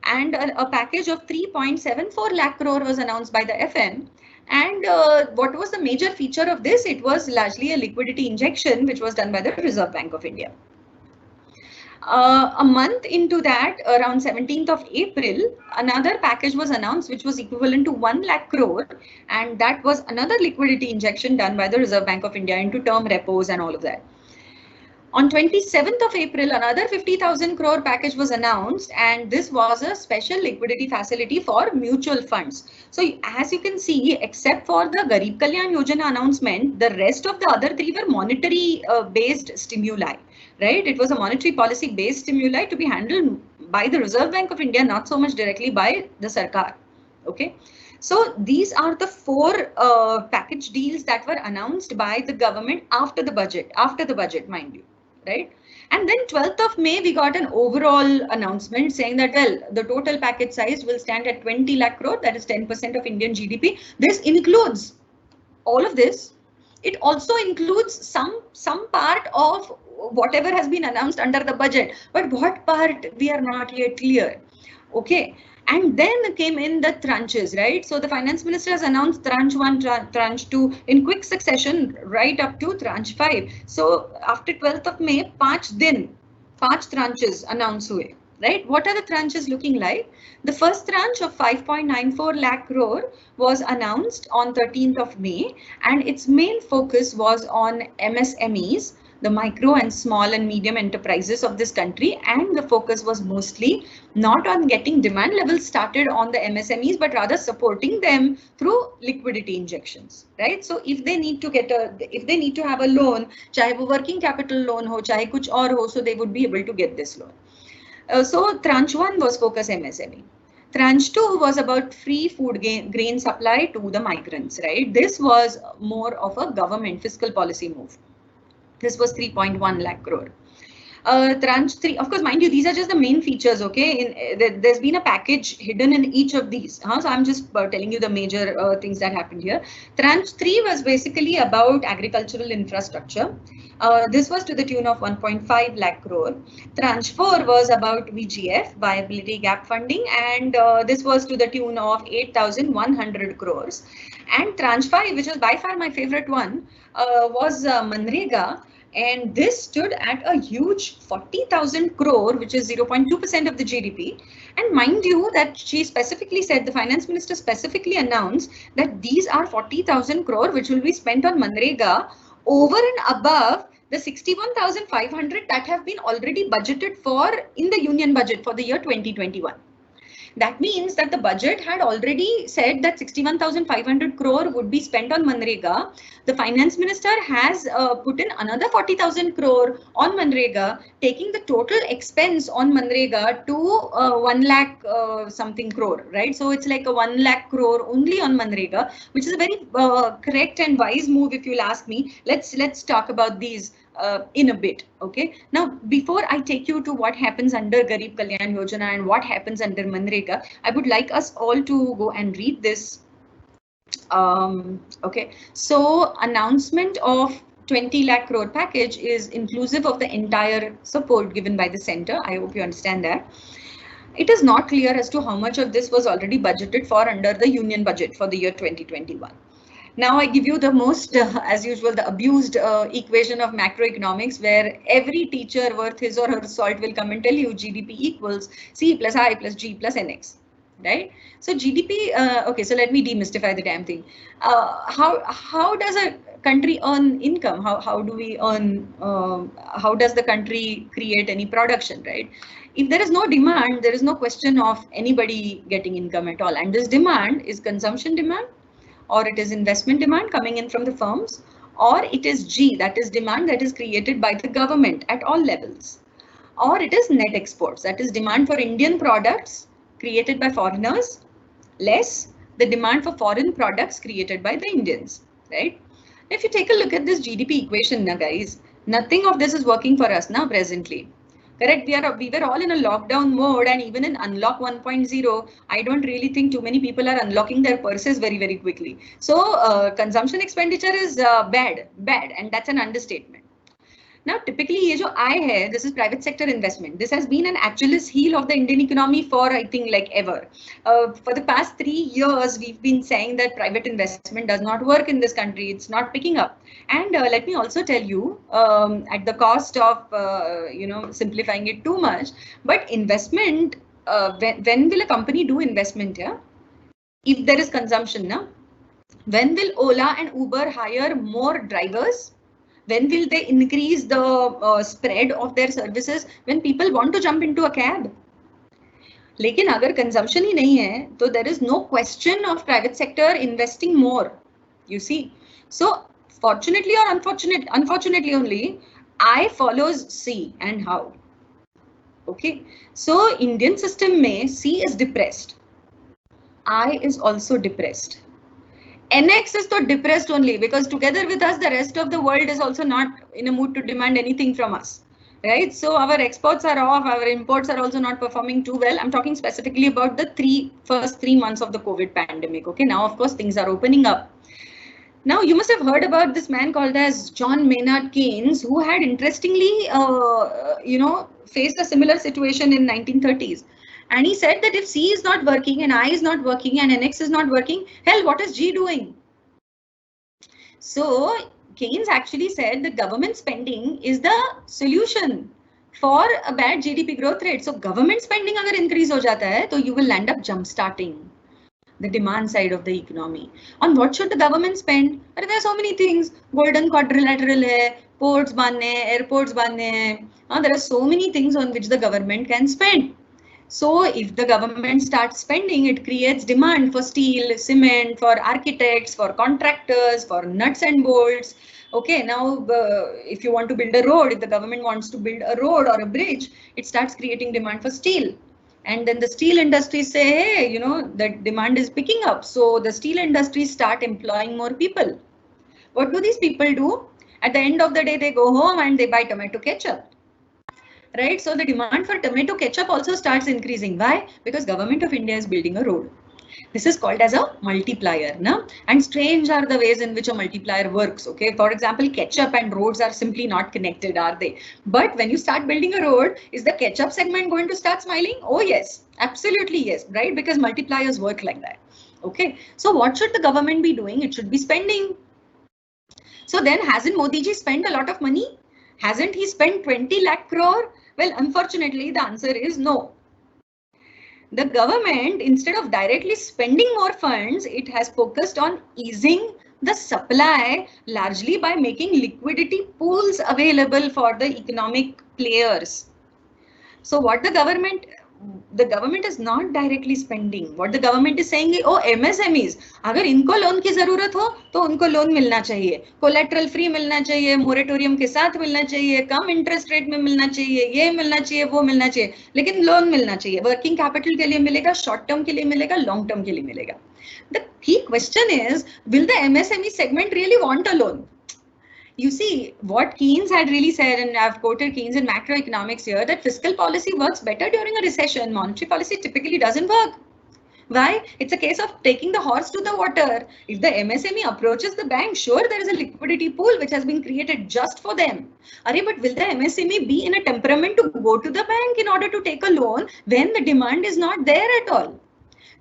and a package of 3.74 lakh crore was announced by the FM. And what was the major feature of this? It was largely a liquidity injection which was done by the Reserve Bank of India. A month into that, around 17th of April, another package was announced which was equivalent to 1 lakh crore, and that was another liquidity injection done by the Reserve Bank of India into term repos and all of that. On 27th of April, another 50,000 crore package was announced, and this was a special liquidity facility for mutual funds. So as you can see, except for the Garib Kalyan Yojana announcement, the rest of the other three were monetary based stimuli, right? It was a monetary policy based stimuli to be handled by the Reserve Bank of India, not so much directly by the Sarkar. Okay. So these are the four package deals that were announced by the government after the budget, mind you. Right, and then 12th of May we got an overall announcement saying that, well, the total package size will stand at 20 lakh crore, that is 10% of Indian GDP. This includes all of this. It also includes some part of whatever has been announced under the budget, but what part we are not yet clear. Okay. And then came in the tranches, right? So the finance minister has announced tranche 1, tranche 2 in quick succession right up to tranche 5. So after 12th of May, 5 tranches announced हुए, right? What are the tranches looking like? The first tranche of 5.94 lakh crore was announced on 13th of May, and its main focus was on MSMEs, the micro and small and medium enterprises of this country, and the focus was mostly not on getting demand levels started on the MSMEs, but rather supporting them through liquidity injections, right? So if they need to have a loan, chahe wo working capital loan ho, chahe kuch aur ho, so they would be able to get this loan. So tranche 1 was focus MSME. Tranche 2 was about free food grain supply to the migrants, right? This was more of a government fiscal policy move. This was 3.1 lakh crore. Tranche 3, of course, mind you, these are just the main features, okay? There's been a package hidden in each of these. So I'm just telling you the major things that happened here. Tranche 3 was basically about agricultural infrastructure. This was to the tune of 1.5 lakh crore. Tranche 4 was about VGF, viability gap funding, and this was to the tune of 8,100 crores. And Tranche 5, which was by far my favorite one, was Manrega. And this stood at a huge 40,000 crore, which is 0.2% of the GDP. And mind you that she specifically said, the finance minister specifically announced that these are 40,000 crore, which will be spent on Manrega over and above the 61,500 that have been already budgeted for in the union budget for the year 2021. That means that the budget had already said that 61,500 crore would be spent on Manrega. The finance minister has put in another 40,000 crore on Manrega, taking the total expense on Manrega to 1 lakh something crore, right? So it's like a 1 lakh crore only on Manrega, which is a very correct and wise move if you'll ask me. Let's talk about these in a bit. Okay, now before I take you to what happens under Garib Kalyan Yojana and what happens under Manrega, I would like us all to go and read this. Okay, so announcement of 20 lakh crore package is inclusive of the entire support given by the center. I hope you understand that. It is not clear as to how much of this was already budgeted for under the union budget for the year 2021. Now I give you the most, as usual, the abused equation of macroeconomics, where every teacher worth his or her salt will come and tell you GDP equals C plus I plus G plus NX, right? So GDP, okay, so let me demystify the damn thing. How does a country earn income? How do we earn, how does the country create any production, right? If there is no demand, there is no question of anybody getting income at all. And this demand is consumption demand, or it is investment demand coming in from the firms, or it is G, that is demand that is created by the government at all levels, or it is net exports, that is demand for Indian products created by foreigners, less the demand for foreign products created by the Indians, right? If you take a look at this GDP equation now, guys, nothing of this is working for us now presently. Correct, we were all in a lockdown mode, and even in unlock 1.0, I don't really think too many people are unlocking their purses very, very quickly. So consumption expenditure is bad, and that's an understatement. Now, typically, ये जो I है, this is private sector investment. This has been an Achilles heel of the Indian economy for, I think, like ever. For the past 3 years, we've been saying that private investment does not work in this country. It's not picking up. And let me also tell you, at the cost of, simplifying it too much, but investment, when will a company do investment here? If there is consumption, now, when will Ola and Uber hire more drivers? When will they increase the spread of their services when people want to jump into a cab? लेकिन अगर consumption ही नहीं है, तो there is no question of private sector investing more. You see, so fortunately or unfortunately only, I follows C and how. Okay, so Indian system में C is depressed, I is also depressed. NX is so depressed only because together with us, the rest of the world is also not in a mood to demand anything from us, right? So our exports are off, our imports are also not performing too well. I'm talking specifically about the first 3 months of the COVID pandemic. Okay, now of course things are opening up. Now you must have heard about this man called as John Maynard Keynes, who had interestingly, faced a similar situation in 1930s. And he said that if C is not working and I is not working and NX is not working, hell, what is G doing? So Keynes actually said that government spending is the solution for a bad GDP growth rate. So government spending agar increase ho jata hai, तो you will end up jump starting the demand side of the economy. On what should the government spend? But there are so many things. Golden quadrilateral hai, ports banne, airports banne. There are so many things on which the government can spend. So if the government starts spending, it creates demand for steel, cement, for architects, for contractors, for nuts and bolts. Okay, now if you want to build a road, if the government wants to build a road or a bridge, it starts creating demand for steel. And then the steel industry say, hey, that demand is picking up. So the steel industry start employing more people. What do these people do? At the end of the day, they go home and they buy tomato ketchup. right? So the demand for tomato ketchup also starts increasing. Why? Because government of India is building a road. This is called as a multiplier, no? And strange are the ways in which a multiplier works. Okay, for example, ketchup and roads are simply not connected, are they? But when you start building a road, is the ketchup segment going to start smiling? Oh yes, absolutely yes, right? Because multipliers work like that. Okay, so what should the government be doing? It should be spending. So then, hasn't Modi ji spent a lot of money? Hasn't he spent 20 lakh crore? Well, unfortunately, the answer is no. The government, instead of directly spending more funds, it has focused on easing the supply largely by making liquidity pools available for the economic players. So what the government is not directly spending. What the government is saying is, oh MSMEs, अगर इनको loan की जरूरत हो तो उनको loan मिलना चाहिए, collateral free मिलना चाहिए, मोरेटोरियम के साथ मिलना चाहिए, कम इंटरेस्ट रेट में मिलना चाहिए, ये मिलना चाहिए, वो मिलना चाहिए, लेकिन लोन मिलना चाहिए. वर्किंग कैपिटल के लिए मिलेगा, शॉर्ट टर्म के लिए मिलेगा, लॉन्ग टर्म के लिए मिलेगा. The key question is, will the MSME segment really want a loan? You see, what Keynes had really said, and I've quoted Keynes in macroeconomics here, that fiscal policy works better during a recession. Monetary policy typically doesn't work. Why? It's a case of taking the horse to the water. If the MSME approaches the bank, sure, there is a liquidity pool which has been created just for them. But will the MSME be in a temperament to go to the bank in order to take a loan when the demand is not there at all?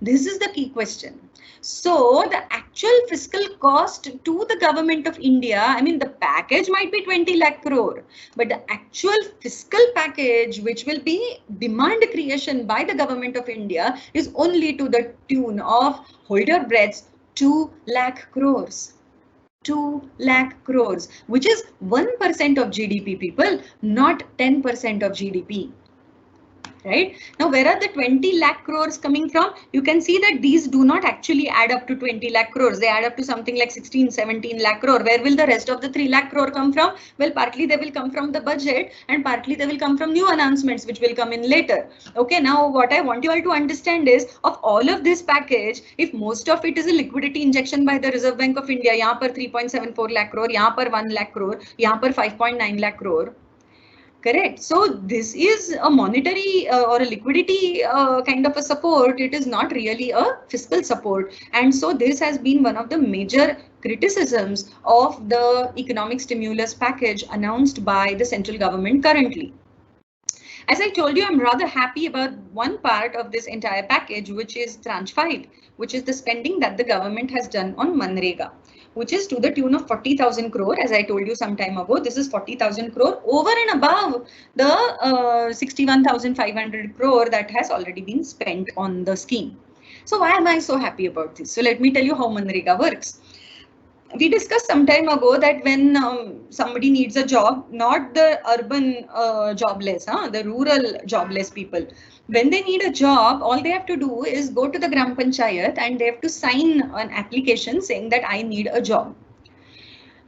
This is the key question. So the actual fiscal cost to the government of India, I mean, the package might be 20 lakh crore, but the actual fiscal package, which will be demand creation by the government of India, is only to the tune of, hold your breaths, 2 lakh crores. 2 lakh crores, which is 1% of GDP, people, not 10% of GDP. Right now, where are the 20 lakh crores coming from? You can see that these do not actually add up to 20 lakh crores. They add up to something like 16, 17 lakh crore. Where will the rest of the 3 lakh crore come from? Well, partly they will come from the budget and partly they will come from new announcements which will come in later. Okay, now what I want you all to understand is, of all of this package, if most of it is a liquidity injection by the Reserve Bank of India, yahan par 3.74 lakh crore, yahan par 1 lakh crore, yahan par 5.9 lakh crore. Correct. So this is a monetary or a liquidity kind of a support. It is not really a fiscal support. And so this has been one of the major criticisms of the economic stimulus package announced by the central government currently. As I told you, I'm rather happy about one part of this entire package, which is tranche 5, which is the spending that the government has done on Manrega, which is to the tune of 40,000 crore. As I told you some time ago, this is 40,000 crore over and above the 61,500 crore that has already been spent on the scheme. So why am I so happy about this? So let me tell you how Manrega works. We discussed some time ago that when somebody needs a job, not the urban jobless, the rural jobless people, when they need a job, all they have to do is go to the Gram Panchayat and they have to sign an application saying that I need a job.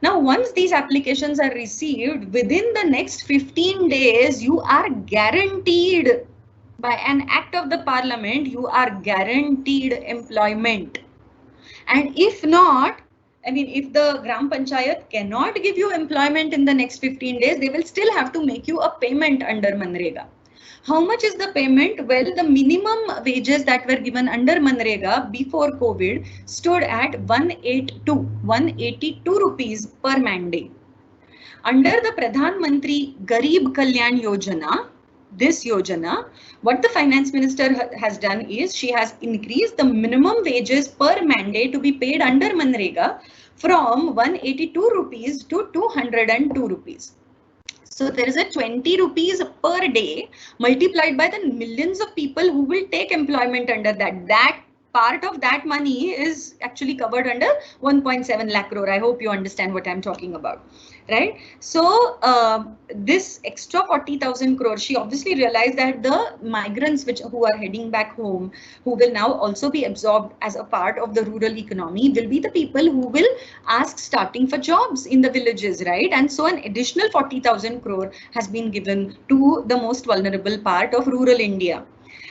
Now, once these applications are received, within the next 15 days, you are guaranteed by an act of the parliament, you are guaranteed employment. And if not, I mean, if the Gram Panchayat cannot give you employment in the next 15 days, they will still have to make you a payment under Manrega. How much is the payment? Well, the minimum wages that were given under Manrega before COVID stood at 182 rupees per man day. Under the Pradhan Mantri Garib Kalyan Yojana, this Yojana, what the finance minister has done is she has increased the minimum wages per man day to be paid under Manrega from 182 rupees to 202 rupees. So there is a 20 rupees per day multiplied by the millions of people who will take employment under that. That part of that money is actually covered under 1.7 lakh crore. I hope you understand what I'm talking about. Right. So this extra 40,000 crore, she obviously realized that the migrants who are heading back home, who will now also be absorbed as a part of the rural economy, will be the people who will ask starting for jobs in the villages. Right. And so an additional 40,000 crore has been given to the most vulnerable part of rural India.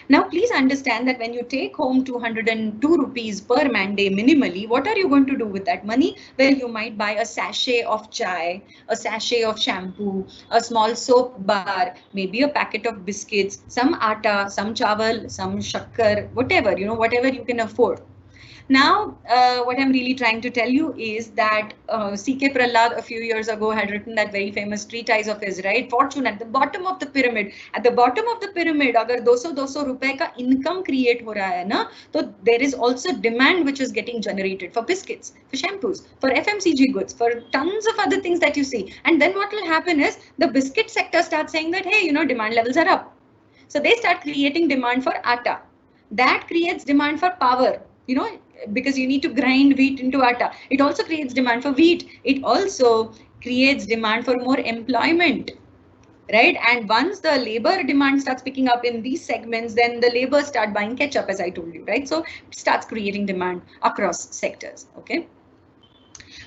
Now, please understand that when you take home 202 rupees per man day minimally, what are you going to do with that money? Well, you might buy a sachet of chai, a sachet of shampoo, a small soap bar, maybe a packet of biscuits, some atta, some chawal, some shakkar, whatever, whatever you can afford. Now, what I'm really trying to tell you is that C.K. Prahlad a few years ago had written that very famous treatise of his, right? Fortune at the bottom of the pyramid. At the bottom of the pyramid, agar 200 रुपए का income create हो रहा है ना, तो there is also demand which is getting generated for biscuits, for shampoos, for FMCG goods, for tons of other things that you see. And then what will happen is the biscuit sector starts saying that, hey, demand levels are up. So they start creating demand for atta. That creates demand for power, because you need to grind wheat into atta. It also creates demand for wheat. It also creates demand for more employment, right? And once the labor demand starts picking up in these segments, then the labor start buying ketchup, as I told you, right? So it starts creating demand across sectors, okay?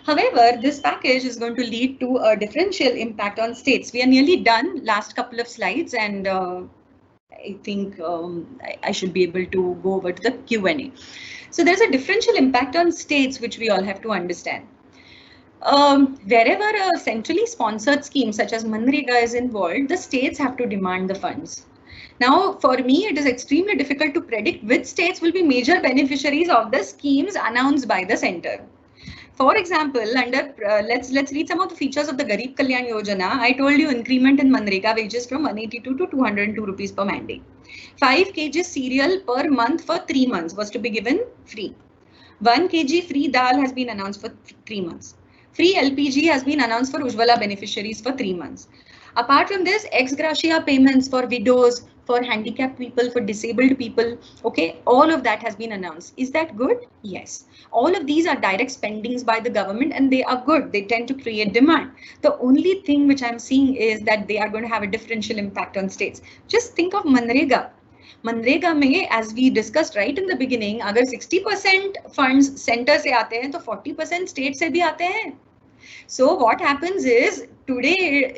However, this package is going to lead to a differential impact on states. We are nearly done, last couple of slides, and I think I should be able to go over to the Q&A. So there's a differential impact on states, which we all have to understand. Wherever a centrally sponsored scheme such as Manrega is involved, the states have to demand the funds. Now, for me, it is extremely difficult to predict which states will be major beneficiaries of the schemes announced by the center. For example, under let's read some of the features of the Garib Kalyan Yojana. I told you increment in Manrega wages from 182 to 202 rupees per man day. 5 kg cereal per month for 3 months was to be given free. 1 kg free dal has been announced for 3 months. Free LPG has been announced for Ujjwala beneficiaries for 3 months. Apart from this, ex gratia payments for widows, for handicapped people, for disabled people, okay, all of that has been announced. Is that good? Yes. All of these are direct spendings by the government and they are good. They tend to create demand. The only thing which I'm seeing is that they are going to have a differential impact on states. Just think of Manrega. Manrega में, as we discussed right in the beginning, अगर 60% funds center से आते हैं, तो 40% state से भी आते हैं. So what happens is today,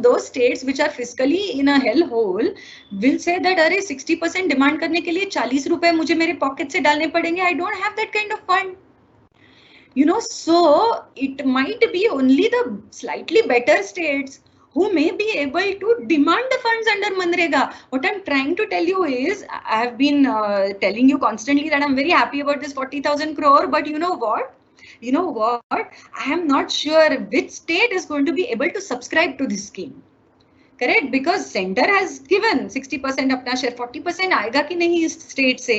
those states which are fiscally in a hellhole will say that अरे 60% demand करने के लिए 40 रुपए मुझे मेरे pocket से डालने पड़ेंगे. I don't have that kind of fund. So it might be only the slightly better states who may be able to demand the funds under Manrega. What I'm trying to tell you is, I have been telling you constantly that I'm very happy about this 40,000 crore, but you know what? I am not sure which state is going to be able to subscribe to this scheme. Correct? Because center has given 60% अपना share, 40% आएगा कि नहीं इस state से?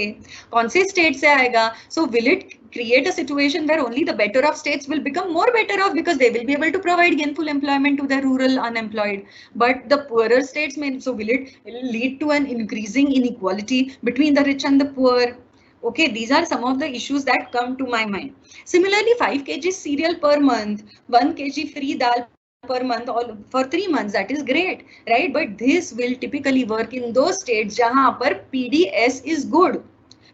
कौन से state से आएगा? So will it create a situation where only the better off states will become more better off because they will be able to provide gainful employment to the rural unemployed, but the poorer states may? So will it lead to an increasing inequality between the rich and the poor? Okay, these are some of the issues that come to my mind. Similarly, 5 kg cereal per month, 1 kg free dal per month, all for 3 months, that is great, right? But this will typically work in those states jahan par PDS is good.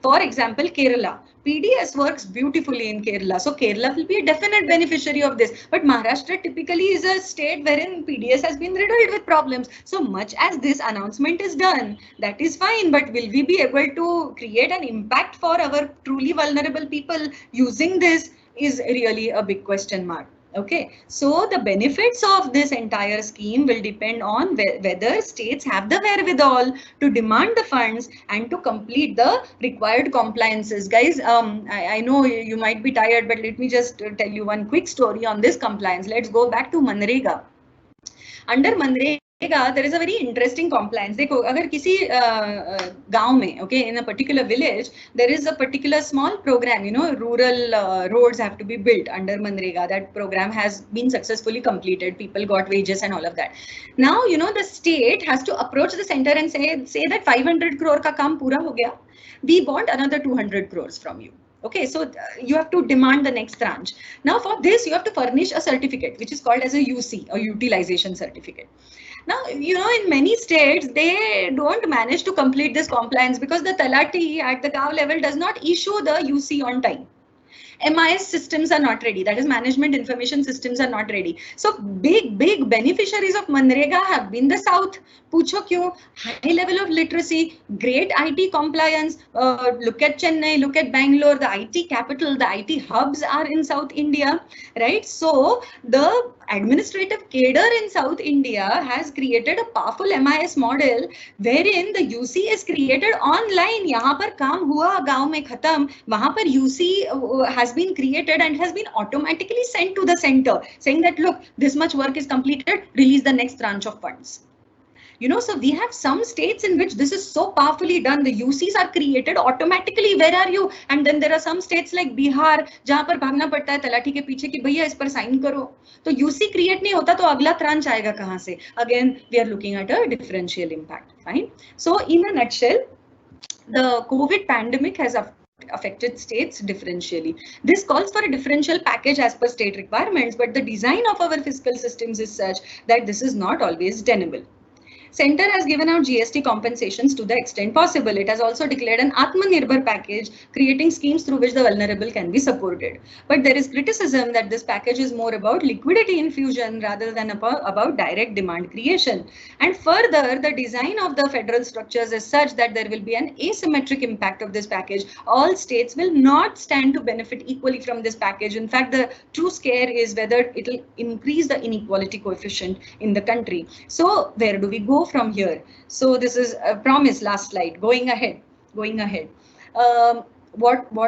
For example, Kerala. PDS works beautifully in Kerala. So Kerala will be a definite beneficiary of this. But Maharashtra typically is a state wherein PDS has been riddled with problems. So much as this announcement is done, that is fine. But will we be able to create an impact for our truly vulnerable people using this is really a big question mark. Okay, so the benefits of this entire scheme will depend on whether states have the wherewithal to demand the funds and to complete the required compliances. Guys, I know you might be tired, but let me just tell you one quick story on this compliance. Let's go back to Manrega. Under Manrega, there is a very interesting compliance. देखो, अगर किसी गांव में, okay, in a particular village, there is a particular small program, rural roads have to be built under Manrega. That program has been successfully completed. People got wages and all of that. Now, the state has to approach the center and say that 500 crore ka kaam pura ho gaya. We want another 200 crores from you. Okay, so you have to demand the next tranche. Now, for this, you have to furnish a certificate, which is called as a UC, a utilization certificate. Now, in many states, they don't manage to complete this compliance because the Talati at the Gaon level does not issue the UC on time. MIS systems are not ready. That is, management information systems are not ready. So big beneficiaries of Manrega have been the South. Pucho kyun? High level of literacy, great IT compliance. Look at Chennai, look at Bangalore, the IT capital, the IT hubs are in South India, right? So the administrative cadre in South India has created a powerful MIS model wherein the UC is created online. यहाँ पर काम हुआ, गांव में खत्म, वहां पर UC has been created and has been automatically sent to the center saying that look, this much work is completed, release the next tranche of funds. You know, so we have some states in which this is so powerfully done. The UCs are created automatically. Where are you? And then there are some states like Bihar, जहाँ पर भागना पड़ता है तलाठी के पीछे कि भैया इस पर साइन करो. तो UC create नहीं होता तो अगला tranche आएगा कहाँ से? Again, we are looking at a differential impact. Fine. So in a nutshell, the COVID pandemic has affected states differentially. This calls for a differential package as per state requirements, but the design of our fiscal systems is such that this is not always tenable. Center has given out GST compensations to the extent possible. It has also declared an Atmanirbhar package, creating schemes through which the vulnerable can be supported. But there is criticism that this package is more about liquidity infusion rather than about direct demand creation. And further, the design of the federal structures is such that there will be an asymmetric impact of this package. All states will not stand to benefit equally from this package. In fact, the true scare is whether it will increase the inequality coefficient in the country. So where do we go from here? So this is a promise, last slide, going ahead. What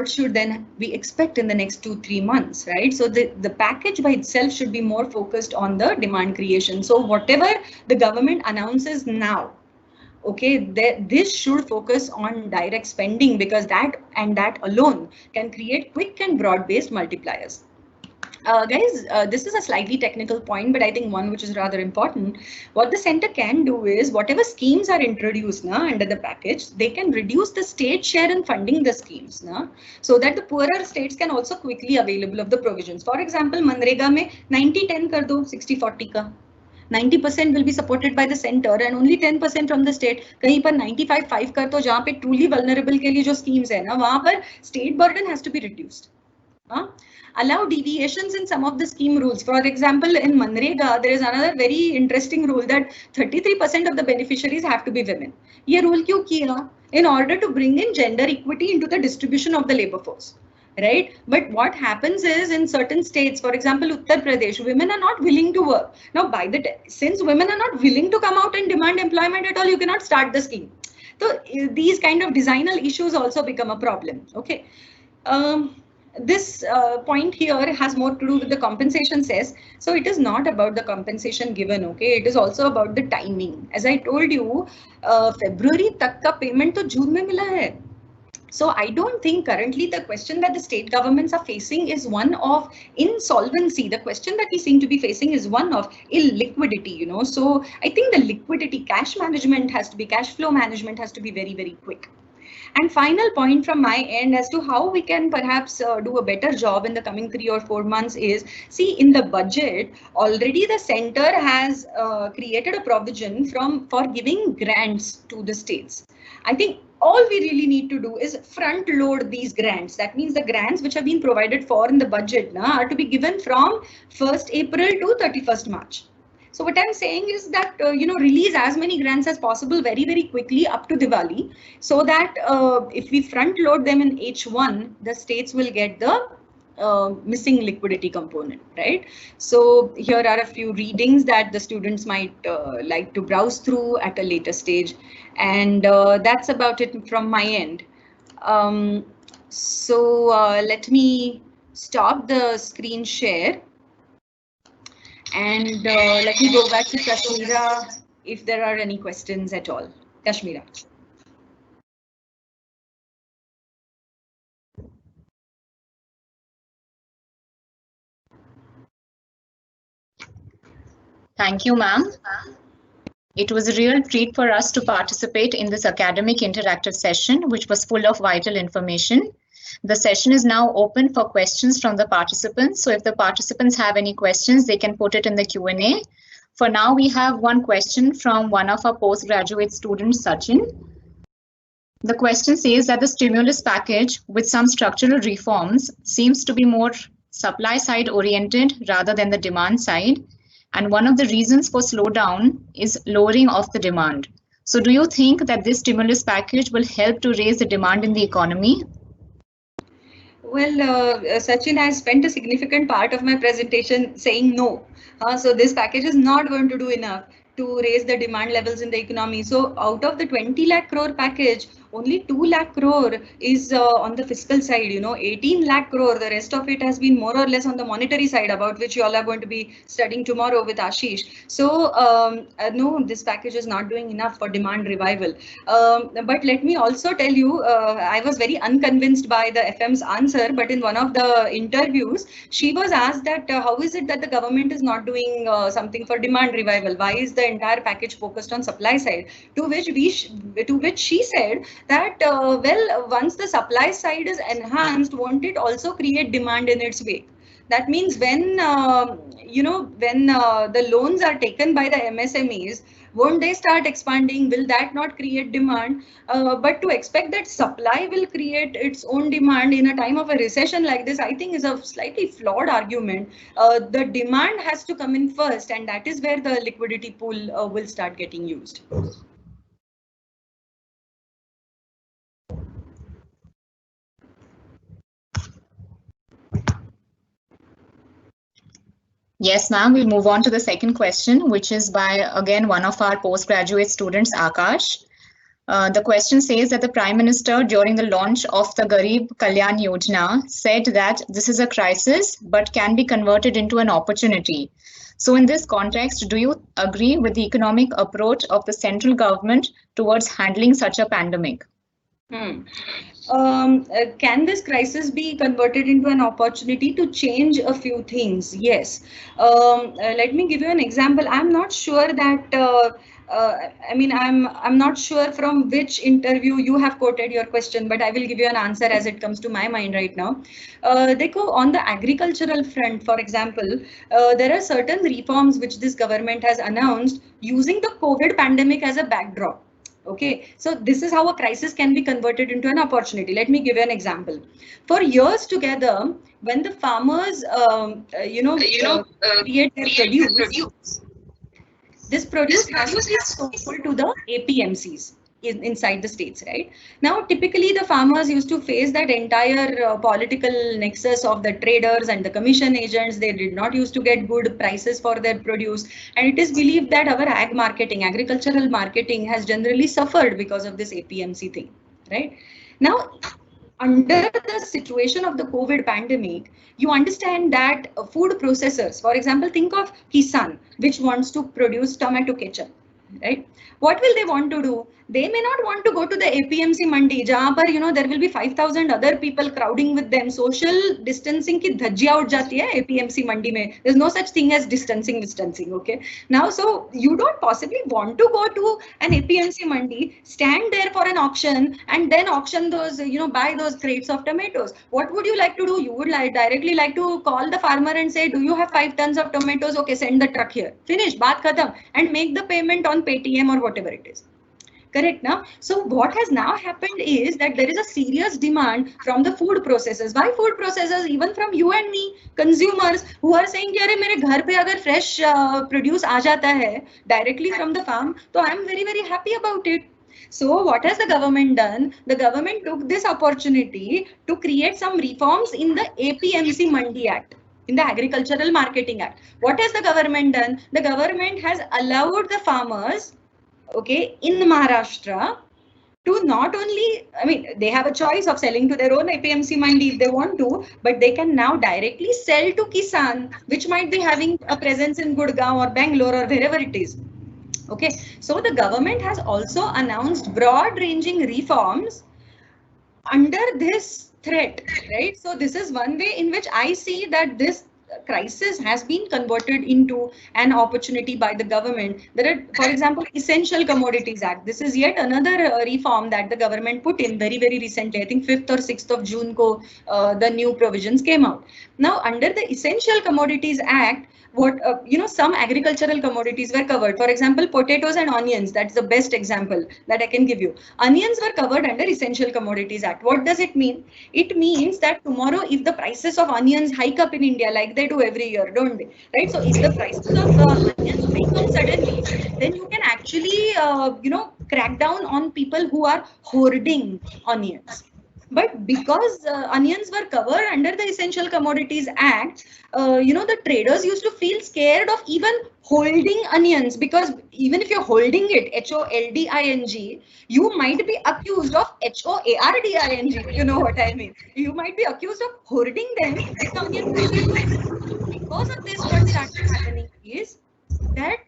should then we expect in the next 2-3 months, right? So the package by itself should be more focused on the demand creation. So whatever the government announces now, okay, this should focus on direct spending, because that alone can create quick and broad-based multipliers. Guys, this is a slightly technical point, but I think one which is rather important. What the center can do is whatever schemes are introduced under the package, they can reduce the state share in funding the schemes, so that the poorer states can also quickly available of the provisions. For example, Manrega mein 90-10 kar do, 60-40 ka. 90% will be supported by the center and only 10% from the state. कहीं पर 95-5 कर तो जहाँ पे truly vulnerable के लिए जो schemes है ना, वहाँ पर state burden has to be reduced. Allow deviations in some of the scheme rules. For example, in Manrega, there is another very interesting rule that 33% of the beneficiaries have to be women. ये rule क्यों किया? In order to bring in gender equity into the distribution of the labor force. Right? But what happens is in certain states, for example, Uttar Pradesh, women are not willing to work. Now, since women are not willing to come out and demand employment at all, you cannot start the scheme. So these kind of designer issues also become a problem. Okay. This point here has more to do with the compensation cess. So it is not about the compensation given, okay? It is also about the timing. As I told you, February tak ka payment to June mein mila hai. So I don't think currently the question that the state governments are facing is one of insolvency. The question that we seem to be facing is one of illiquidity, you know. So I think the liquidity, cash management has to be, cash flow management has to be very, very quick. And final point from my end as to how we can perhaps do a better job in the coming 3 or 4 months is, see, in the budget, already the center has created a provision for giving grants to the states. I think all we really need to do is front load these grants. That means the grants which have been provided for in the budget are to be given from 1st April to 31st March. So what I'm saying is that, release as many grants as possible very, very quickly up to Diwali, so that if we front load them in H1, the states will get the missing liquidity component, right? So here are a few readings that the students might like to browse through at a later stage. And that's about it from my end. Let me stop the screen share. And let me go back to Kashmira if there are any questions at all. Kashmira. Thank you, ma'am. It was a real treat for us to participate in this academic interactive session, which was full of vital information. The session is now open for questions from the participants. So if the participants have any questions, they can put it in the Q&A. For now, we have one question from one of our postgraduate students, Sachin. The question says that the stimulus package with some structural reforms seems to be more supply side oriented rather than the demand side. And one of the reasons for slowdown is lowering of the demand. So do you think that this stimulus package will help to raise the demand in the economy? Well, Sachin has spent a significant part of my presentation saying no. So this package is not going to do enough to raise the demand levels in the economy. So out of the 20 lakh crore package, only 2 lakh crore is on the fiscal side, 18 lakh crore. The rest of it has been more or less on the monetary side, about which you all are going to be studying tomorrow with Ashish. So no, this package is not doing enough for demand revival. But let me also tell you, I was very unconvinced by the FM's answer, but in one of the interviews, she was asked that how is it that the government is not doing something for demand revival? Why is the entire package focused on supply side? To which she said that well, once the supply side is enhanced, won't it also create demand in its wake? That means when when the loans are taken by the MSMEs, won't they start expanding? Will that not create demand? But to expect that supply will create its own demand in a time of a recession like this, I think is a slightly flawed argument. The demand has to come in first, and that is where the liquidity pool will start getting used. Yes, ma'am. We'll move on to the second question, which is by, again, one of our postgraduate students, Akash. The question says that the Prime Minister, during the launch of the Garib Kalyan Yojana, said that this is a crisis, but can be converted into an opportunity. So in this context, do you agree with the economic approach of the central government towards handling such a pandemic? Can this crisis be converted into an opportunity to change a few things? Yes. Let me give you an example. I'm not sure that I'm not sure from which interview you have quoted your question, but I will give you an answer as it comes to my mind right now. On the agricultural front, for example, there are certain reforms which this government has announced using the COVID pandemic as a backdrop. Okay, so this is how a crisis can be converted into an opportunity. Let me give you an example. For years together, when the farmers, create their produce, this produce has to be sold to the APMCs inside the states, right? Now, typically the farmers used to face that entire political nexus of the traders and the commission agents. They did not used to get good prices for their produce. And it is believed that our agricultural marketing has generally suffered because of this APMC thing, right? Now, under the situation of the COVID pandemic, you understand that food processors, for example, think of Kissan, which wants to produce tomato ketchup, right? What will they want to do? They may not want to go to the APMC mandi, jahan par, there will be 5,000 other people crowding with them. Social distancing ki dhajjiya ud jati hai APMC mandi mein. There's no such thing as distancing, okay? Now, so you don't possibly want to go to an APMC mandi, stand there for an auction, and then auction those, buy those crates of tomatoes. What would you like to do? You would directly like to call the farmer and say, do you have 5 tons of tomatoes? Okay, send the truck here. Finish, baat khatam, and make the payment on Paytm or whatever it is. Correct now. So what has now happened is that there is a serious demand from the food processors. Why food processors? Even from you and me, consumers, who are saying कि अरे मेरे घर पे अगर fresh produce आ जाता है directly from the farm, so I am very, very happy about it. So what has the government done? The government took this opportunity to create some reforms in the APMC Mandi Act, in the Agricultural Marketing Act. What has the government done? The government has allowed the farmers, okay, in Maharashtra to not only, they have a choice of selling to their own APMC mandi if they want to, but they can now directly sell to Kisan, which might be having a presence in Gurgaon or Bangalore or wherever it is. Okay, so the government has also announced broad-ranging reforms under this threat, right? So this is one way in which I see that this crisis has been converted into an opportunity by the government. There are, for example, Essential Commodities Act. This is yet another reform that the government put in very, very recently. I think 5th or 6th of June ko the new provisions came out. Now, under the Essential Commodities Act, what some agricultural commodities were covered. For example, potatoes and onions. That's the best example that I can give you. Onions were covered under Essential Commodities Act. What does it mean? It means that tomorrow, if the prices of onions hike up in India like they do every year, don't they? Right. So if the prices of onions hike up suddenly, then you can actually crack down on people who are hoarding onions. But because onions were covered under the Essential Commodities Act, the traders used to feel scared of even holding onions, because even if you're holding it, HOLDING, you might be accused of HOARDING. You know what I mean? You might be accused of hoarding them. Because of this, what started happening is that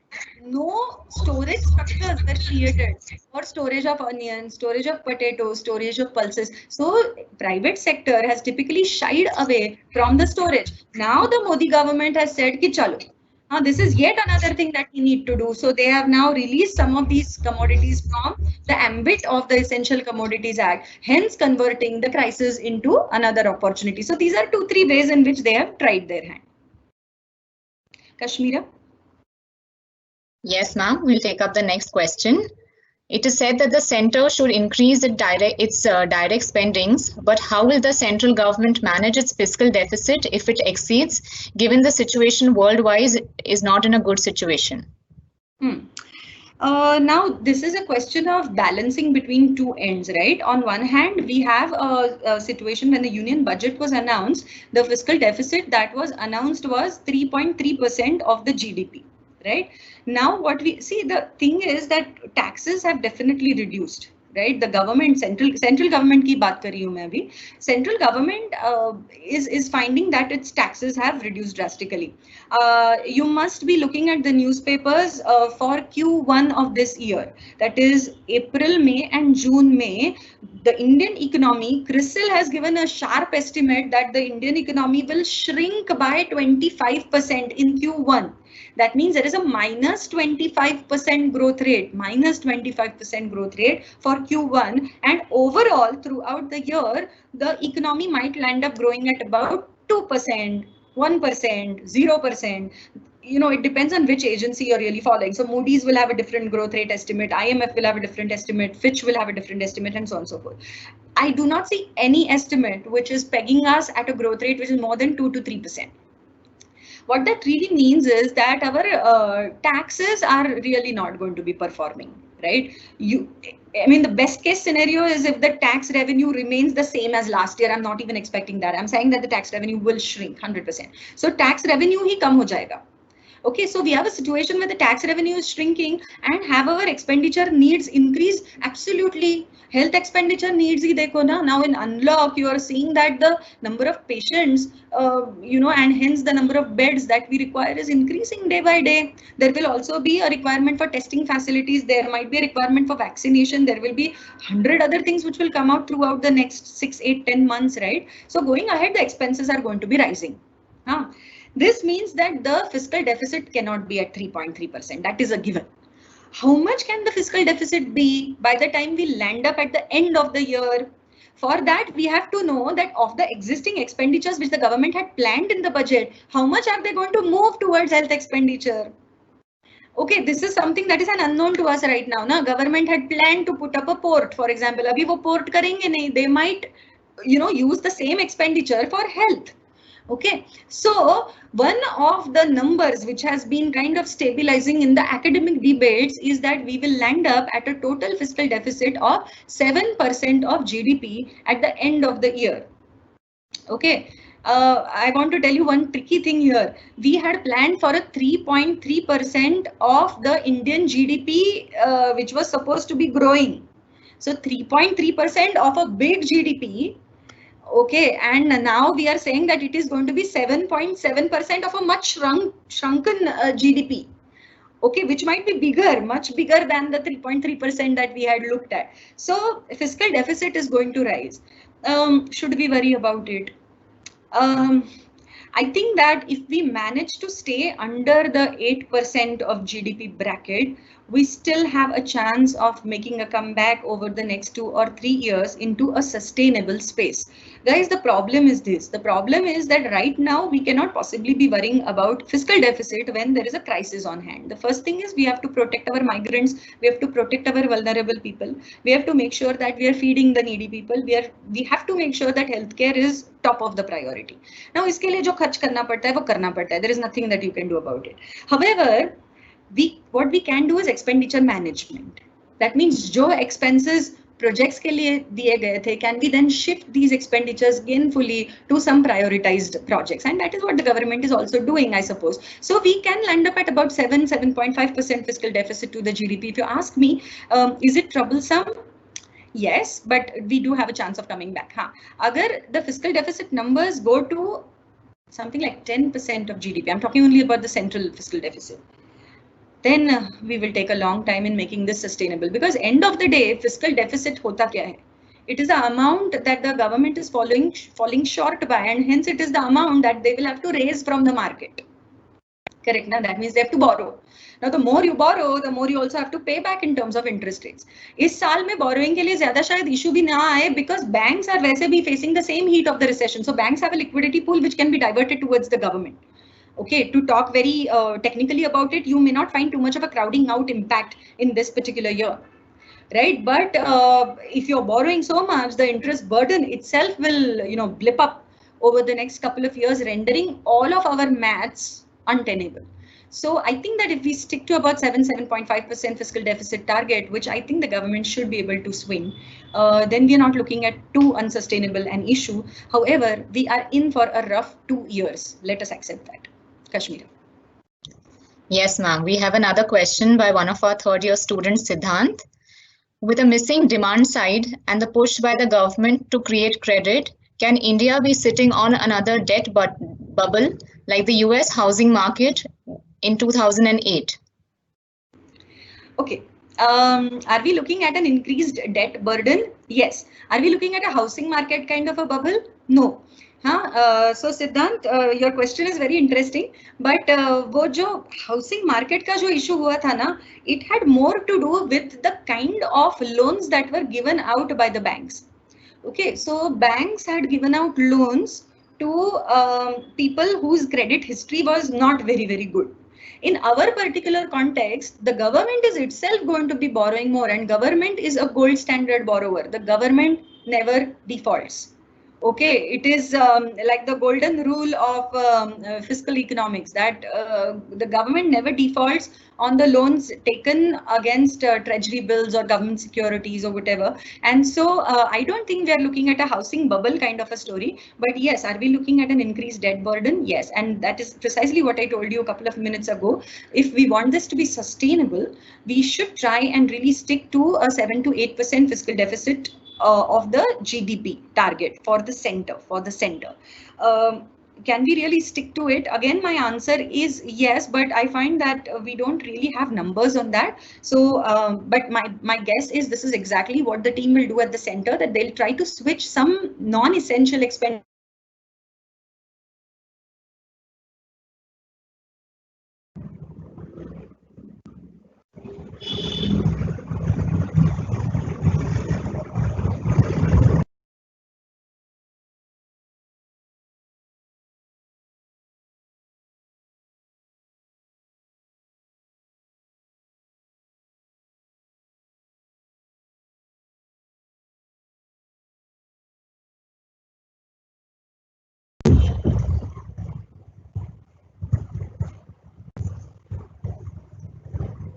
no storage structures were created for storage of onions, storage of potatoes, storage of pulses. So private sector has typically shied away from the storage. Now the Modi government has said ki chalo. Now this is yet another thing that we need to do. So they have now released some of these commodities from the ambit of the Essential Commodities Act, hence converting the crisis into another opportunity. So these are 2-3 ways in which they have tried their hand. Kashmira? Yes, ma'am. We'll take up the next question. It is said that the center should increase its direct spendings, but how will the central government manage its fiscal deficit if it exceeds, given the situation worldwide is not in a good situation? Now, this is a question of balancing between two ends, right? On one hand, we have a situation when the union budget was announced, the fiscal deficit that was announced was 3.3% of the GDP. Right now, what we see, the thing is that taxes have definitely reduced. Right, the government, central government ki baat kar rahi hu main abhi. Central government is finding that its taxes have reduced drastically. You must be looking at the newspapers for Q1 of this year. That is April, May, and June, May. The Indian economy, CRISIL has given a sharp estimate that the Indian economy will shrink by 25% in Q1. That means there is a minus 25% growth rate, for Q1, and overall throughout the year, the economy might land up growing at about 2%, 1%, 0%. It depends on which agency you're really following. So Moody's will have a different growth rate estimate, IMF will have a different estimate, Fitch will have a different estimate, and so on and so forth. I do not see any estimate which is pegging us at a growth rate which is more than 2 to 3%. What that really means is that our taxes are really not going to be performing, right? The best case scenario is if the tax revenue remains the same as last year. I'm not even expecting that. I'm saying that the tax revenue will shrink 100%. So tax revenue hi kam ho jayega. Okay, so we have a situation where the tax revenue is shrinking and have our expenditure needs increase. Absolutely. Health expenditure needs hi dekho na. Now in unlock, you are seeing that the number of patients, and hence the number of beds that we require is increasing day by day. There will also be a requirement for testing facilities. There might be a requirement for vaccination. There will be 100 other things which will come out throughout the next 6, 8, 10 months, right? So going ahead, the expenses are going to be rising. This means that the fiscal deficit cannot be at 3.3%. That is a given. How much can the fiscal deficit be by the time we land up at the end of the year? For that, we have to know that of the existing expenditures which the government had planned in the budget, how much are they going to move towards health expenditure? Okay, this is something that is an unknown to us right now. Na? Government had planned to put up a port, for example. Abhi wo port karenge nahi. They might, use the same expenditure for health. Okay, so one of the numbers which has been kind of stabilizing in the academic debates is that we will land up at a total fiscal deficit of 7% of GDP at the end of the year. Okay, I want to tell you one tricky thing here. We had planned for a 3.3% of the Indian GDP, which was supposed to be growing. So 3.3% of a big GDP. Okay, and now we are saying that it is going to be 7.7% of a much shrunken GDP. Okay, which might be bigger, much bigger than the 3.3% that we had looked at. So fiscal deficit is going to rise. Should we worry about it? I think that if we manage to stay under the 8% of GDP bracket, we still have a chance of making a comeback over the next 2 or 3 years into a sustainable space. Guys, the problem is this. The problem is that right now we cannot possibly be worrying about fiscal deficit when there is a crisis on hand. The first thing is we have to protect our migrants. We have to protect our vulnerable people. We have to make sure that we are feeding the needy people. We have to make sure that healthcare is top of the priority. Now, इसके लिए जो खर्च करना पड़ता है वो करना पड़ता है. There is nothing that you can do about it. However, what we can do is expenditure management. That means जो expenses projects के लिए दिए गए थे, can we then shift these expenditures gainfully to some prioritized projects? And that is what the government is also doing, I suppose. So we can land up at about 7.5% fiscal deficit to the GDP. If you ask me, is it troublesome? Yes, but we do have a chance of coming back. Agar the fiscal deficit numbers go to something like 10% of GDP, I'm talking only about the central fiscal deficit, then we will take a long time in making this sustainable, because end of the day, fiscal deficit hota kya hai? It is the amount that the government is falling short by, and hence it is the amount that they will have to raise from the market. Correct? Now that means they have to borrow. Now the more you borrow, the more you also have to pay back in terms of interest rates. इस साल में borrowing के लिए ज़्यादा शायद issue भी ना आए, because banks are वैसे भी facing the same heat of the recession. So banks have a liquidity pool which can be diverted towards the government. Okay, to talk very technically about it, you may not find too much of a crowding out impact in this particular year, right? But if you're borrowing so much, the interest burden itself will, blip up over the next couple of years, rendering all of our maths untenable. So I think that if we stick to about 7.5% fiscal deficit target, which I think the government should be able to swing, then we are not looking at too unsustainable an issue. However, we are in for a rough 2 years. Let us accept that. Kashmira. Yes, ma'am. We have another question by one of our third year students, Siddhant. With a missing demand side and the push by the government to create credit, can India be sitting on another debt bubble like the US housing market in 2008? Okay. Are we looking at an increased debt burden? Yes. Are we looking at a housing market kind of a bubble? No. So Siddhant, your question is very interesting, but वो जो housing market का जो issue हुआ था ना, it had more to do with the kind of loans that were given out by the banks. Okay, so banks had given out loans to people whose credit history was not very, very good. In our particular context, the government is itself going to be borrowing more, and government is a gold standard borrower. The government never defaults. Okay, it is like the golden rule of fiscal economics, that the government never defaults on the loans taken against treasury bills or government securities or whatever. And so I don't think we are looking at a housing bubble kind of a story. But yes, are we looking at an increased debt burden? Yes. And that is precisely what I told you a couple of minutes ago. If we want this to be sustainable, we should try and really stick to a 7 to 8% fiscal deficit of the GDP target for the center. Can we really stick to it? Again, my answer is yes, but I find that we don't really have numbers on that. So, but my guess is this is exactly what the team will do at the center, that they'll try to switch some non-essential expenditure.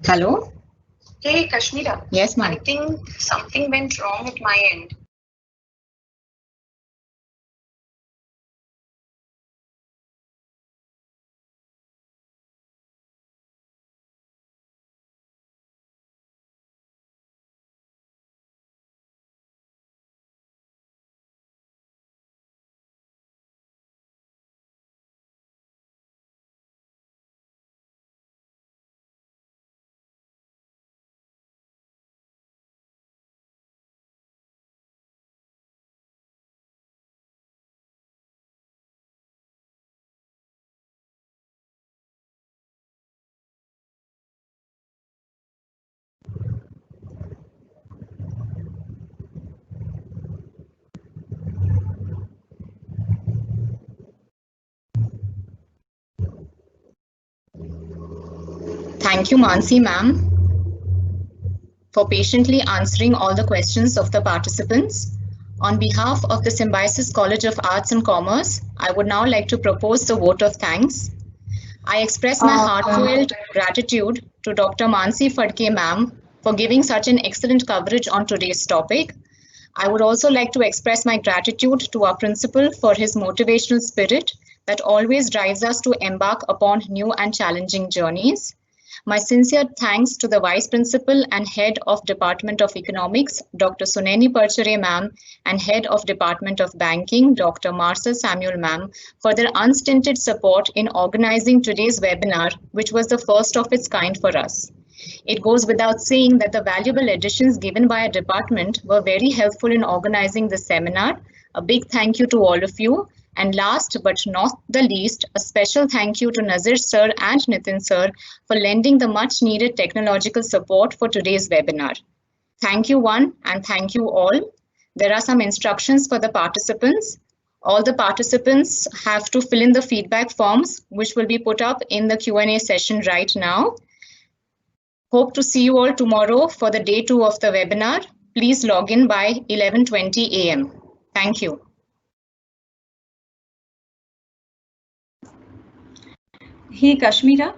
Hello? Hey, Kashmira. Yes, ma'am. I think something went wrong at my end. Thank you, Mansi ma'am, for patiently answering all the questions of the participants. On behalf of the Symbiosis College of Arts and Commerce, I would now like to propose the vote of thanks. I express my heartfelt gratitude to Dr. Mansi Phadke ma'am for giving such an excellent coverage on today's topic. I would also like to express my gratitude to our principal for his motivational spirit that always drives us to embark upon new and challenging journeys. My sincere thanks to the Vice Principal and Head of Department of Economics, Dr. Suneni Parchere ma'am, and Head of Department of Banking, Dr. Marcel Samuel ma'am, for their unstinted support in organizing today's webinar, which was the first of its kind for us. It goes without saying that the valuable additions given by our department were very helpful in organizing this seminar. A big thank you to all of you. And last but not the least, a special thank you to Nazir sir and Nitin sir for lending the much needed technological support for today's webinar. Thank you one and thank you all. There are some instructions for the participants. All the participants have to fill in the feedback forms, which will be put up in the Q&A session right now. Hope to see you all tomorrow for the day 2 of the webinar. Please log in by 11:20 a.m. Thank you. Hey, Kashmira.